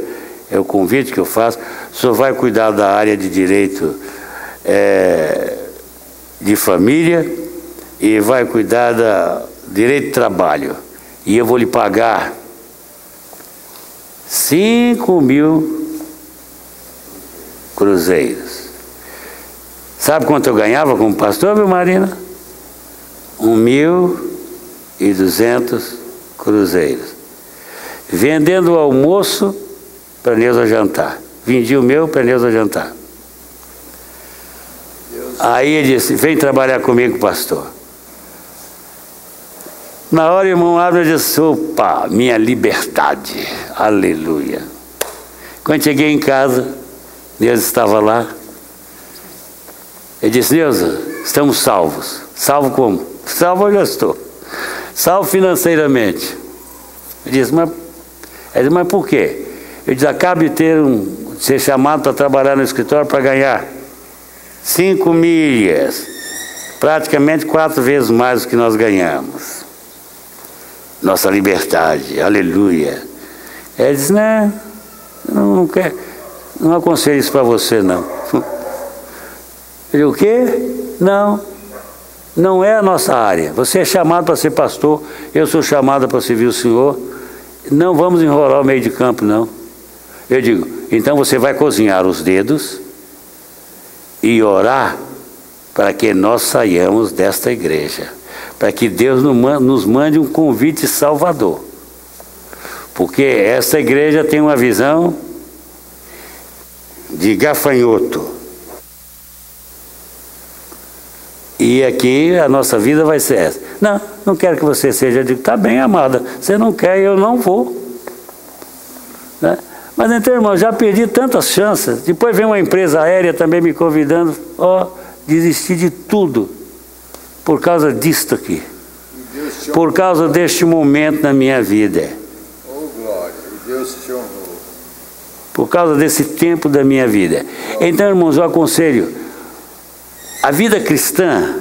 é o convite que eu faço. O senhor vai cuidar da área de direito de família e vai cuidar da direito de trabalho. E eu vou lhe pagar 5.000 cruzeiros. Sabe quanto eu ganhava como pastor, viu, Marina? 1.200 cruzeiros. Vendendo o almoço para Neuza jantar. Vendi o meu para Neuza jantar. Aí ele disse, vem trabalhar comigo, pastor. Na hora o irmão Abner disse, opa, minha liberdade, aleluia. Quando cheguei em casa, Neuza estava lá. Ele disse, Neuza, estamos salvos. Salvo como? Salvo eu já estou. Salvo financeiramente. Eu disse, mas por quê? Eu disse, acabo de ser chamado para trabalhar no escritório para ganhar 5 milhas, praticamente 4 vezes mais do que nós ganhamos. Nossa liberdade, aleluia. Ele disse, não quero, não aconselho isso para você, não. Ele, o quê? Não é a nossa área. Você é chamado para ser pastor, eu sou chamado para servir o Senhor. Não vamos enrolar o meio de campo, não. Eu digo, então você vai cozinhar os dedos e orar para que nós saiamos desta igreja, para que Deus nos mande um convite salvador, porque essa igreja tem uma visão de gafanhoto, e aqui a nossa vida vai ser essa. Não quero que você seja. Eu digo, tá bem, amada, você não quer, eu não vou, né? Mas então, irmão, já perdi tantas chances. Depois vem uma empresa aérea também me convidando. Desisti de tudo por causa disto aqui, por causa deste momento na minha vida. Glória, Deus te honrou. Por causa desse tempo da minha vida. Então, irmãos, eu aconselho, a vida cristã,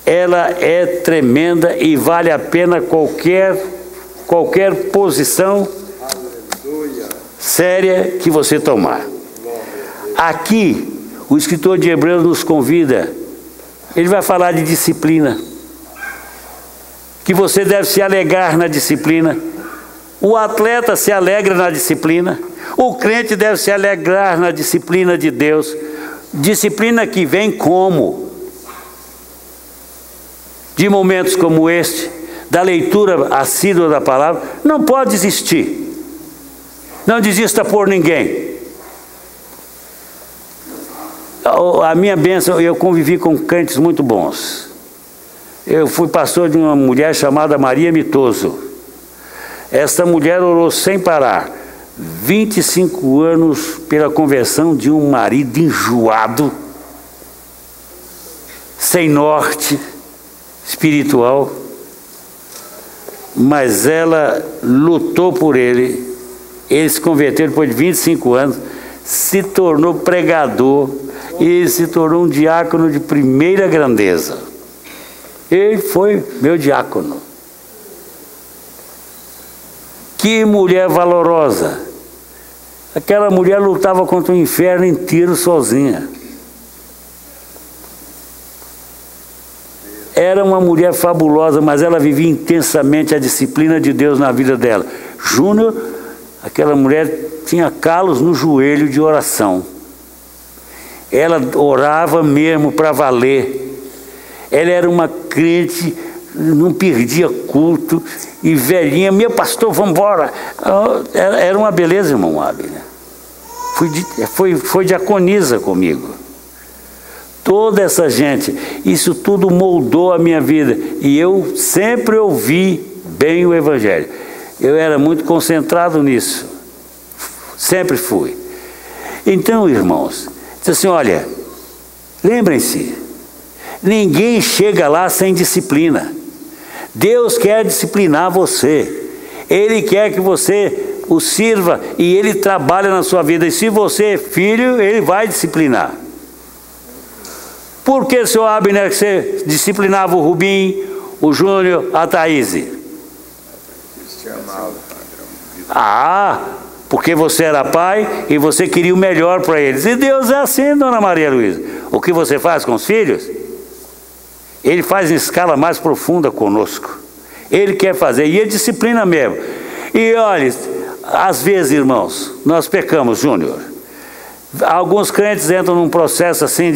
ela é tremenda e vale a pena qualquer posição séria que você tomar. Aqui, o escritor de Hebreus nos convida. ele vai falar de disciplina. Que você deve se alegrar na disciplina. O atleta se alegra na disciplina. O crente deve se alegrar na disciplina de Deus. Disciplina que vem como? De momentos como este, da leitura assídua da palavra. Não pode desistir. Não desista por ninguém. A minha bênção, eu convivi com crentes muito bons. Eu fui pastor de uma mulher chamada Maria Mitoso. Esta mulher orou sem parar 25 anos pela conversão de um marido enjoado, sem norte espiritual, mas ela lutou por ele. Ele se converteu depois de 25 anos, se tornou pregador e se tornou um diácono de primeira grandeza. Ele foi meu diácono. Que mulher valorosa! Aquela mulher lutava contra o inferno inteiro sozinha. Era uma mulher fabulosa, mas ela vivia intensamente a disciplina de Deus na vida dela. Júnior, aquela mulher tinha calos no joelho de oração. Ela orava mesmo para valer. Ela era uma crente, não perdia culto, e velhinha, meu pastor, vamos embora. Era uma beleza, irmão Abner. Foi diaconisa comigo. Toda essa gente, isso tudo moldou a minha vida, e eu sempre ouvi bem o Evangelho. Eu era muito concentrado nisso, sempre fui. Então, irmãos, diz assim, olha, lembrem-se, ninguém chega lá sem disciplina. Deus quer disciplinar você. Ele quer que você o sirva e Ele trabalha na sua vida. E se você é filho, Ele vai disciplinar. Por que, senhor Abner, você disciplinava o Rubim, o Júnior, a Thaís? Porque você era pai e você queria o melhor para eles. E Deus é assim, dona Maria Luísa. O que você faz com os filhos, Ele faz em escala mais profunda conosco. Ele quer fazer, e Ele disciplina mesmo. E olha, às vezes, irmãos, nós pecamos, Júnior. Alguns crentes entram num processo assim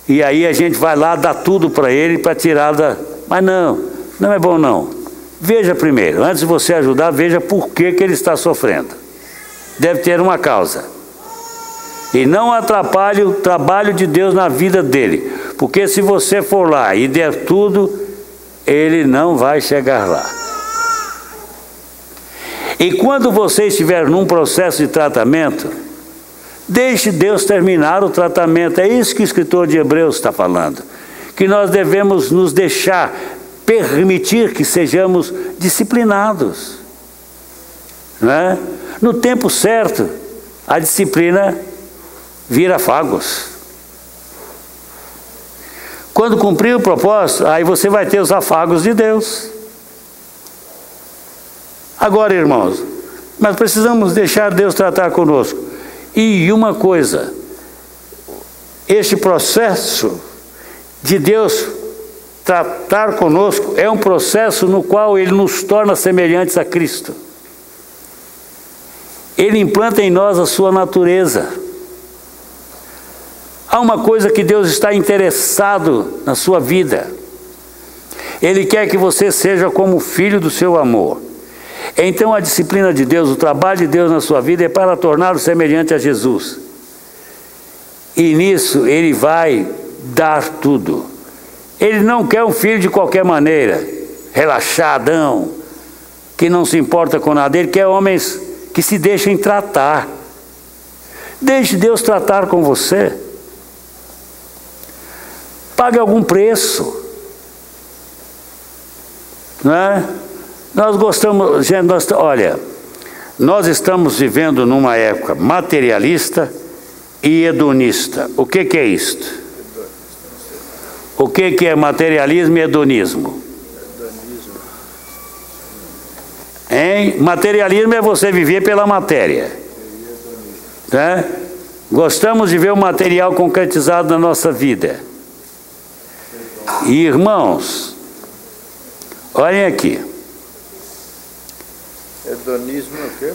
e aí a gente vai lá, dá tudo para ele, para tirar da... Mas não é bom não. Veja primeiro, antes de você ajudar, veja por que ele está sofrendo. Deve ter uma causa. E não atrapalhe o trabalho de Deus na vida dele. Porque se você for lá e der tudo, ele não vai chegar lá. E quando você estiver num processo de tratamento, deixe Deus terminar o tratamento. É isso que o escritor de Hebreus está falando. Que nós devemos nos deixar, permitir que sejamos disciplinados. Não é? No tempo certo, a disciplina vira afagos. Quando cumprir o propósito, aí você vai ter os afagos de Deus. Agora, irmãos, nós precisamos deixar Deus tratar conosco. E uma coisa, este processo de Deus tratar conosco é um processo no qual Ele nos torna semelhantes a Cristo. Ele implanta em nós a sua natureza. Há uma coisa que Deus está interessado na sua vida. Ele quer que você seja como filho do seu amor. Então a disciplina de Deus, o trabalho de Deus na sua vida é para torná-lo semelhante a Jesus. E nisso Ele vai dar tudo. Ele não quer um filho de qualquer maneira, relaxadão, que não se importa com nada. Ele quer homens que se deixem tratar. Deixe Deus tratar com você. Pague algum preço. Não é? Nós gostamos, gente, olha, nós estamos vivendo numa época materialista e hedonista. O que é isto? O que é materialismo e hedonismo? Hein? Materialismo é você viver pela matéria. Né? Gostamos de ver o material concretizado na nossa vida. Irmãos, olhem aqui. Hedonismo é o quê?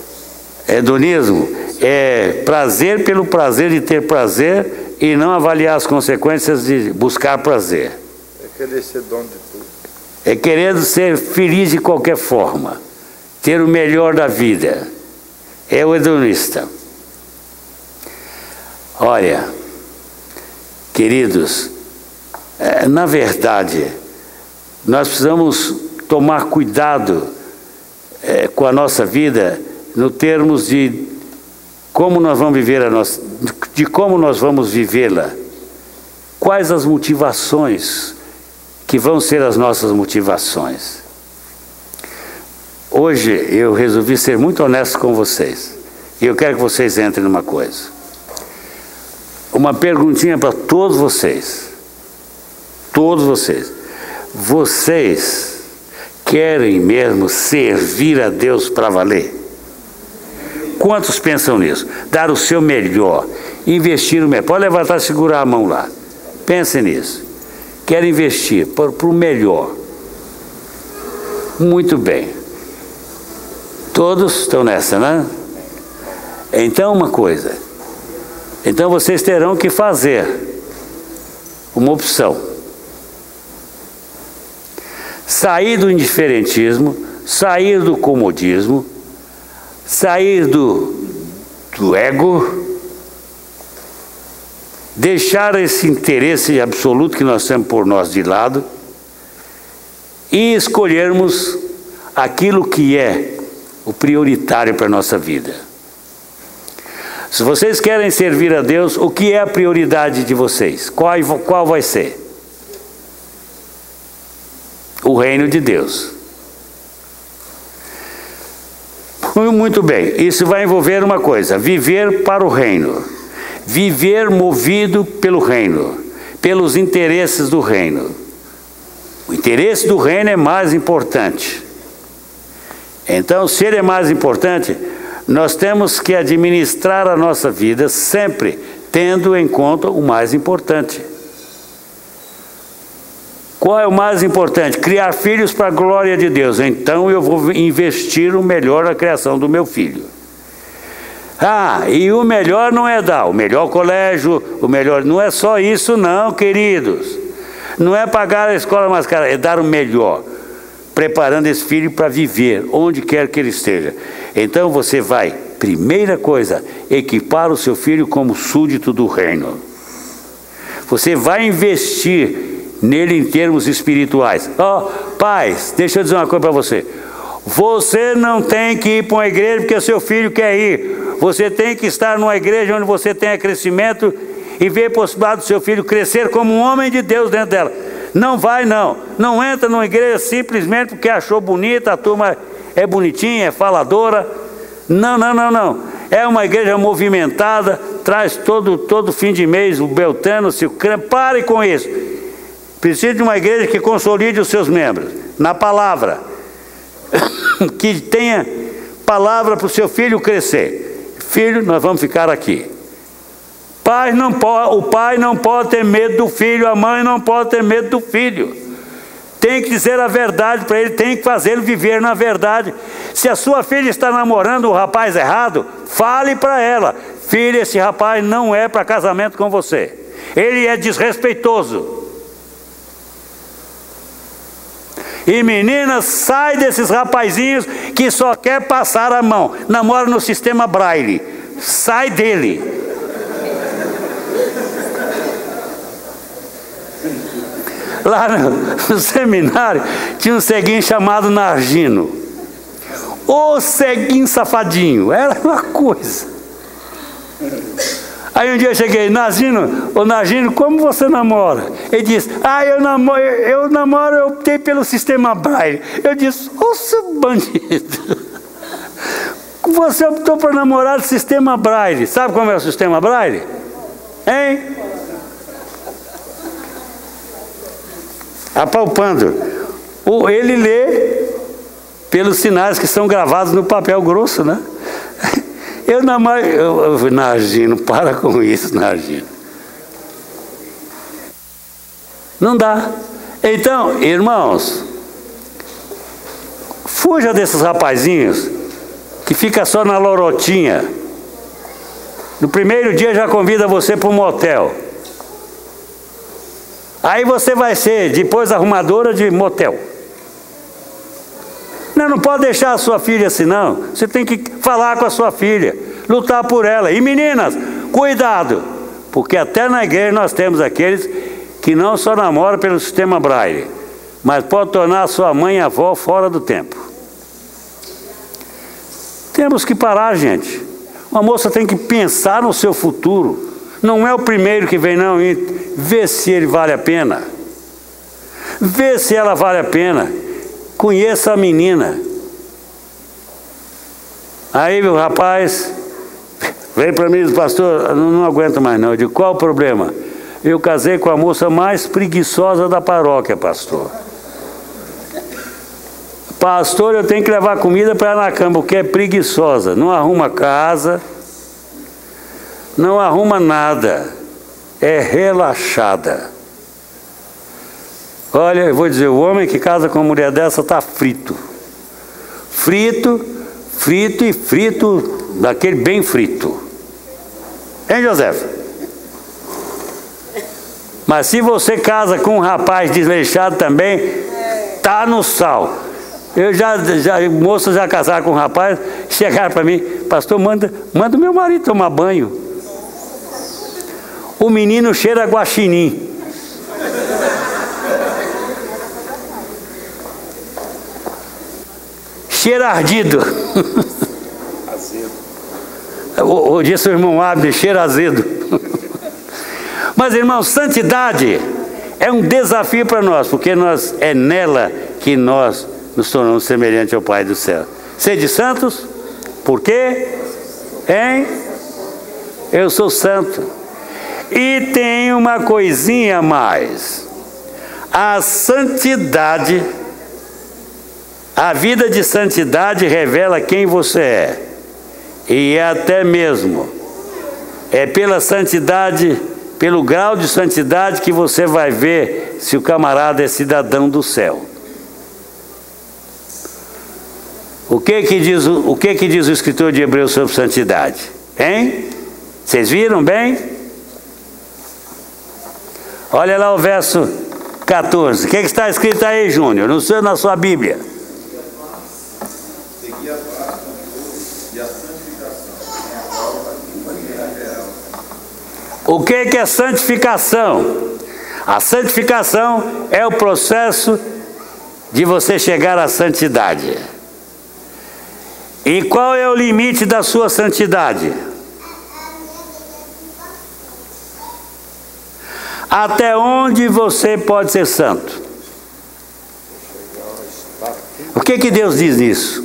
Hedonismo é prazer pelo prazer de ter prazer e não avaliar as consequências de buscar prazer. É querer ser dono de tudo. É querendo ser feliz de qualquer forma, ter o melhor da vida. É o hedonista. Olha, queridos, na verdade, nós precisamos tomar cuidado com a nossa vida no termos de como nós vamos viver de como nós vamos vivê-la. Quais as motivações que vão ser as nossas motivações? Hoje eu resolvi ser muito honesto com vocês. E eu quero que vocês entrem numa coisa. Uma perguntinha para todos vocês. Todos vocês. Vocês querem mesmo servir a Deus para valer? Quantos pensam nisso? Dar o seu melhor. Investir no melhor. Pode levantar e segurar a mão lá. Pensem nisso. Querem investir para o melhor. Muito bem. Todos estão nessa, né? Então uma coisa. Então vocês terão que fazer uma opção. Sair do indiferentismo, sair do comodismo, sair do ego, deixar esse interesse absoluto que nós temos por nós de lado e escolhermos aquilo que é o prioritário para a nossa vida. Se vocês querem servir a Deus, o que é a prioridade de vocês? Qual vai ser? O reino de Deus. Muito bem, isso vai envolver uma coisa: viver para o reino, viver movido pelo reino, pelos interesses do reino. O interesse do reino é mais importante. Então, se ele é mais importante, nós temos que administrar a nossa vida sempre tendo em conta o mais importante. Qual é o mais importante? Criar filhos para a glória de Deus. Então eu vou investir o melhor na criação do meu filho. E o melhor não é dar o melhor colégio, o melhor... Não é só isso não, queridos. Não é pagar a escola mais cara, é dar o melhor. Preparando esse filho para viver, onde quer que ele esteja. Então você vai, primeira coisa, equipar o seu filho como súdito do reino. Você vai investir nele em termos espirituais. Pais, deixa eu dizer uma coisa para você. Você não tem que ir para uma igreja porque seu filho quer ir. Você tem que estar numa igreja onde você tenha crescimento e ver a possibilidade do seu filho crescer como um homem de Deus dentro dela. Não vai não. Não entra numa igreja simplesmente porque achou bonita, a turma é bonitinha, é faladora. Não. É uma igreja movimentada, traz todo fim de mês o Beltano, o Cicrano. Pare com isso. Precisa de uma igreja que consolide os seus membros na palavra, que tenha palavra para o seu filho crescer. Filho, nós vamos ficar aqui. O pai não pode ter medo do filho, a mãe não pode ter medo do filho. Tem que dizer a verdade para ele, tem que fazê-lo viver na verdade. Se a sua filha está namorando o rapaz errado, fale para ela: filha, esse rapaz não é para casamento com você. Ele é desrespeitoso. E meninas, sai desses rapazinhos que só quer passar a mão. Namora no sistema Braille. Sai dele. Lá no seminário tinha um ceguinho chamado Nargino. Ô ceguinho safadinho. Era uma coisa. Aí um dia eu cheguei: Nargino, como você namora? Ele disse: eu optei pelo sistema Braille. Eu disse: ô seu bandido, você optou por namorar do sistema Braille. Sabe como é o sistema Braille? Hein? Apalpando. Ele lê pelos sinais que são gravados no papel grosso, né? Nargino, para com isso, Nargino. Não dá. Então, irmãos, fuja desses rapazinhos que fica só na lorotinha. No primeiro dia já convida você para um motel. Aí você vai ser depois arrumadora de motel. Não pode deixar a sua filha assim não. Você tem que falar com a sua filha, lutar por ela. E meninas, cuidado, porque até na igreja nós temos aqueles que não só namoram pelo sistema Braille, mas pode tornar a sua mãe e avó fora do tempo. Temos que parar, gente. Uma moça tem que pensar no seu futuro. Não é o primeiro que vem, não. Vê se ele vale a pena. Vê se ela vale a pena. Conheça a menina. Aí o rapaz veio para mim e disse: pastor, não aguento mais não. Eu digo: qual o problema? Eu casei com a moça mais preguiçosa da paróquia, pastor. Pastor, eu tenho que levar comida para ela na cama, porque é preguiçosa. Não arruma casa, não arruma nada. É relaxada. Olha, eu vou dizer, o homem que casa com uma mulher dessa está frito. Frito, frito e frito, daquele bem frito. Hein, José? Mas se você casa com um rapaz desleixado também, tá no sal. Eu moças já casaram com um rapaz, chegaram para mim: pastor, manda o meu marido tomar banho. O menino cheira a guaxinim. Cheira ardido. Azedo. Disse o irmão Abner, cheira azedo. Mas, irmãos, santidade é um desafio para nós, porque é nela que nós nos tornamos semelhantes ao Pai do céu. Sede santos, por quê? Hein? Eu sou santo. E tem uma coisinha a mais. A santidade, a vida de santidade revela quem você é. E até mesmo é pela santidade, pelo grau de santidade, que você vai ver se o camarada é cidadão do céu. O que que diz o escritor de Hebreus sobre santidade? Hein? Vocês viram bem? Olha lá o verso 14. O que está escrito aí, Júnior? Não sei, na sua Bíblia. O que é santificação? A santificação é o processo de você chegar à santidade. E qual é o limite da sua santidade? Até onde você pode ser santo? O que Deus diz nisso?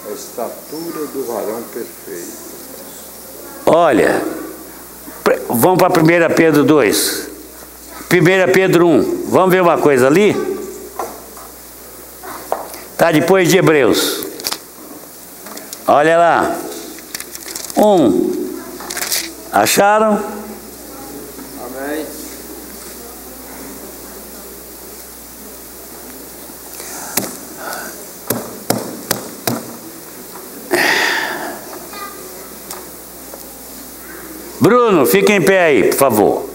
A estatura do varão perfeito. Olha, vamos para 1 Pedro 2. 1 Pedro 1. Vamos ver uma coisa ali? Está depois de Hebreus. Olha lá. 1. Acharam? Amém. Bruno, fica em pé aí, por favor.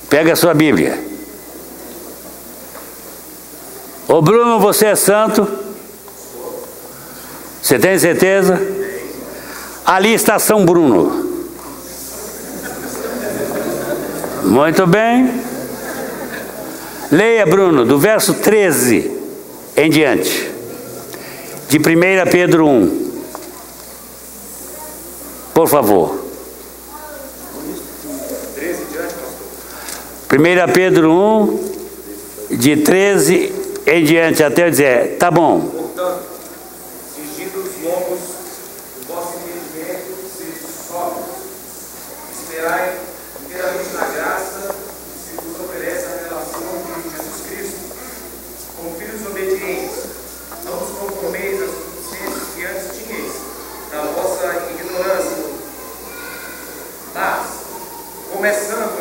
Pega a sua Bíblia. Ô Bruno, você é santo? Você tem certeza? Ali está São Bruno. Muito bem. Leia, Bruno, do verso 13 em diante, de 1 Pedro 1. Por favor. 1 Pedro 1, de 13 em diante, até eu dizer, tá bom. Portanto, cingindo os lombos do vosso entendimento, sede sóbrios, esperai inteiramente na graça que se vos oferece a revelação de Jesus Cristo, como filhos obedientes. Não vos conformeis às concupiscências que antes tinhais, na vossa ignorância. Mas, começando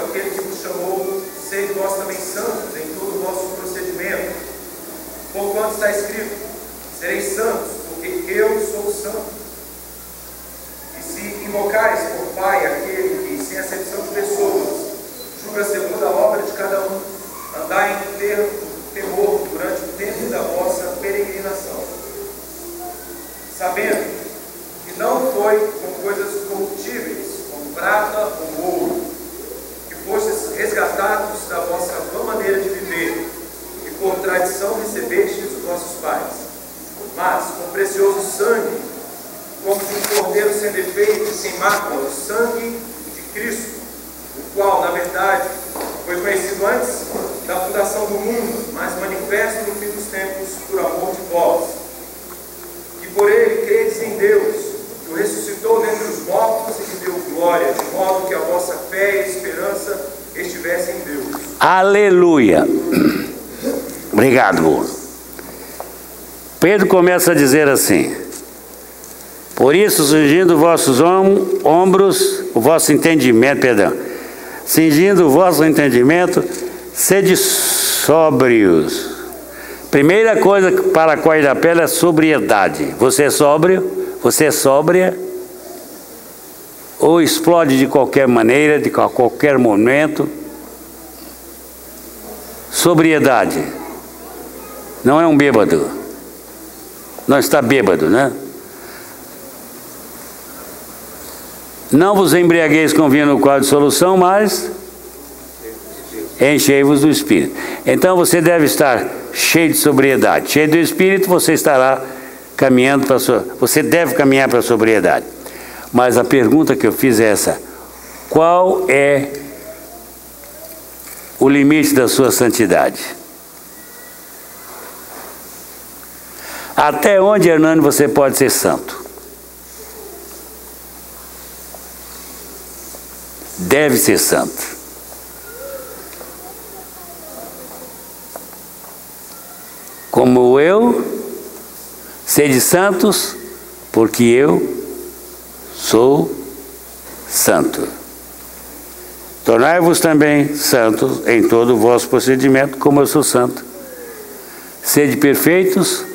Conforme está escrito, sereis santos, porque eu sou santo. E se invocais por Pai aquele que, sem acepção de pessoas, julga segundo a obra de cada um, andai em temor durante o tempo da vossa peregrinação, sabendo que não foi com coisas corruptíveis, como prata ou ouro, que fostes resgatados da vossa vã maneira de viver, e por tradição recebestes os vossos pais, mas com precioso sangue, como de um cordeiro sem defeito e sem mácula, o sangue de Cristo, o qual, na verdade, foi conhecido antes da fundação do mundo, mas manifesto no fim dos tempos por amor de vós, que por ele credes em Deus, que o ressuscitou dentre os mortos e que deu glória, de modo que a vossa fé e esperança estivessem em Deus. Aleluia! Obrigado, Bruno. Pedro começa a dizer assim: por isso, cingindo vossos ombros, o vosso entendimento, cingindo o vosso entendimento, sede sóbrios. Primeira coisa para a qual da pele é sobriedade. Você é sóbrio? Você é sóbria? Ou explode de qualquer maneira, de qualquer momento? Sobriedade. Não é um bêbado. Não está bêbado, né? Não vos embriagueis com vinho no qual de solução, mas enchei-vos do Espírito. Então você deve estar cheio de sobriedade. Cheio do Espírito, você estará caminhando para você deve caminhar para a sobriedade. Mas a pergunta que eu fiz é essa: qual é o limite da sua santidade? Até onde, Hernani, você pode ser santo? Deve ser santo. Como eu, sede santos, porque eu sou santo. Tornai-vos também santos em todo o vosso procedimento, como eu sou santo. Sede perfeitos,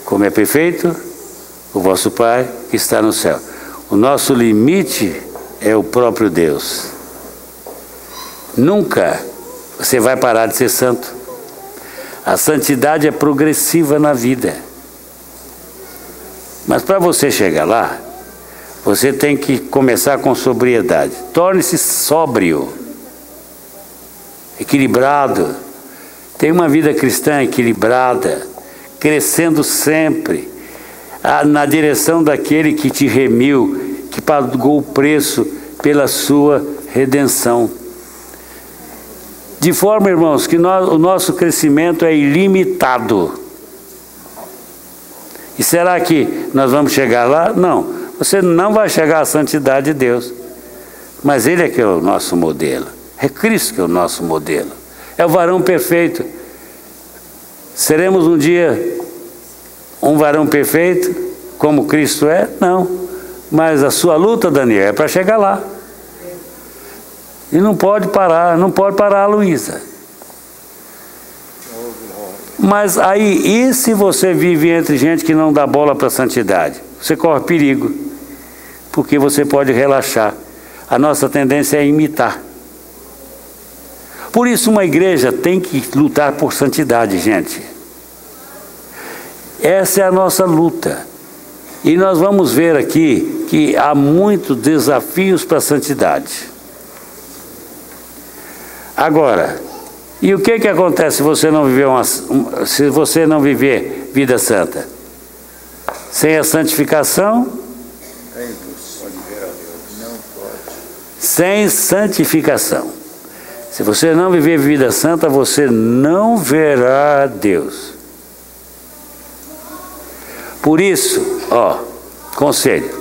como é perfeito o vosso Pai que está no céu. O nosso limite é o próprio Deus. Nunca você vai parar de ser santo. A santidade é progressiva na vida. Mas para você chegar lá, você tem que começar com sobriedade. Torne-se sóbrio, equilibrado. Tenha uma vida cristã equilibrada, crescendo sempre na direção daquele que te remiu, que pagou o preço pela sua redenção. De forma, irmãos, que o nosso crescimento é ilimitado. E será que nós vamos chegar lá? Não, você não vai chegar à santidade de Deus. Mas Ele é que é o nosso modelo. É Cristo que é o nosso modelo. É o varão perfeito. Seremos um dia um varão perfeito, como Cristo é? Não. Mas a sua luta, Daniel, é para chegar lá. E não pode parar, Luísa. Mas aí, e se você vive entre gente que não dá bola para a santidade? Você corre perigo, porque você pode relaxar. A nossa tendência é imitar. Por isso uma igreja tem que lutar por santidade, gente. Essa é a nossa luta. E nós vamos ver aqui que há muitos desafios para a santidade. Agora, e o que acontece se você não viver se você não viver vida santa? Sem a santificação? Sem santificação. Se você não viver vida santa, você não verá Deus. Por isso, conselho.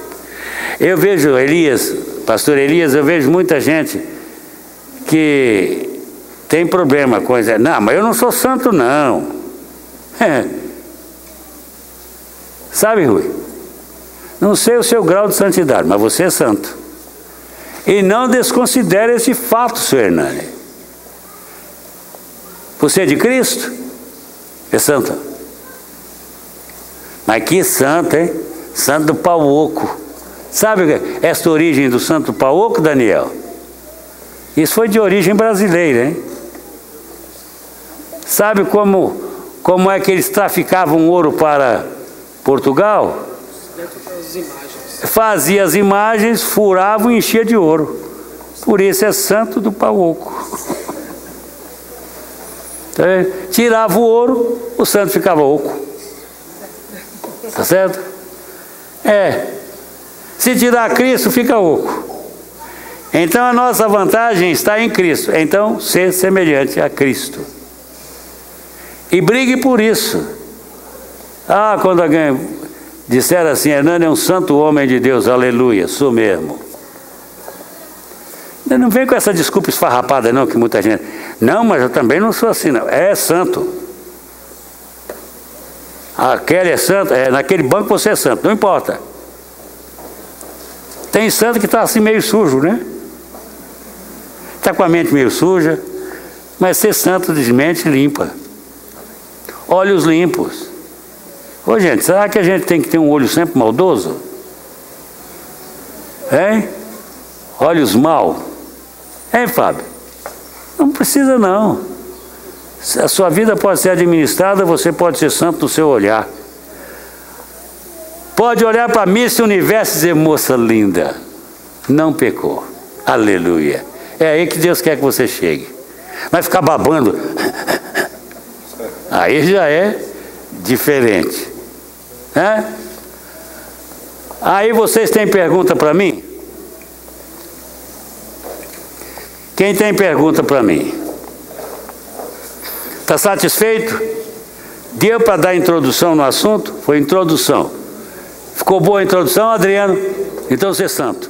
Eu vejo pastor Elias, eu vejo muita gente que tem problema com isso. Não, mas eu não sou santo, não. Sabe, Rui? Não sei o seu grau de santidade, mas você é santo. E não desconsidere esse fato, senhor Hernani. Você é de Cristo? É santo. Mas que santo, hein? Santo do pau oco. Sabe essa origem do santo do pau oco, Daniel? Isso foi de origem brasileira, hein? Sabe como é que eles traficavam ouro para Portugal? Fazia as imagens, furavam e enchia de ouro. Por isso é santo do pau oco. Tirava o ouro, o santo ficava oco. Tá certo? Se tirar Cristo, fica oco. Então a nossa vantagem está em Cristo. Então, ser semelhante a Cristo. E brigue por isso. Quando alguém disser assim, Hernani é um santo homem de Deus, aleluia, sou mesmo. Não vem com essa desculpa esfarrapada não, que muita gente... Não, mas eu também não sou assim não. É santo. Aquele é santo, naquele banco você é santo, não importa. Tem santo que está assim meio sujo, né? Está com a mente meio suja, mas ser santo de mente limpa. Olhos limpos. Ô gente, será que a gente tem que ter um olho sempre maldoso? Hein? Olhos mal. Hein, Fábio? Não precisa não. A sua vida pode ser administrada, você pode ser santo no seu olhar. Pode olhar para mim esse universo e dizer, moça linda, não pecou. Aleluia. É aí que Deus quer que você chegue. Vai ficar babando. Aí já é diferente. Aí vocês têm pergunta para mim? Quem tem pergunta para mim? Está satisfeito? Deu para dar introdução no assunto? Foi introdução. Ficou boa a introdução, Adriano? Então você é santo.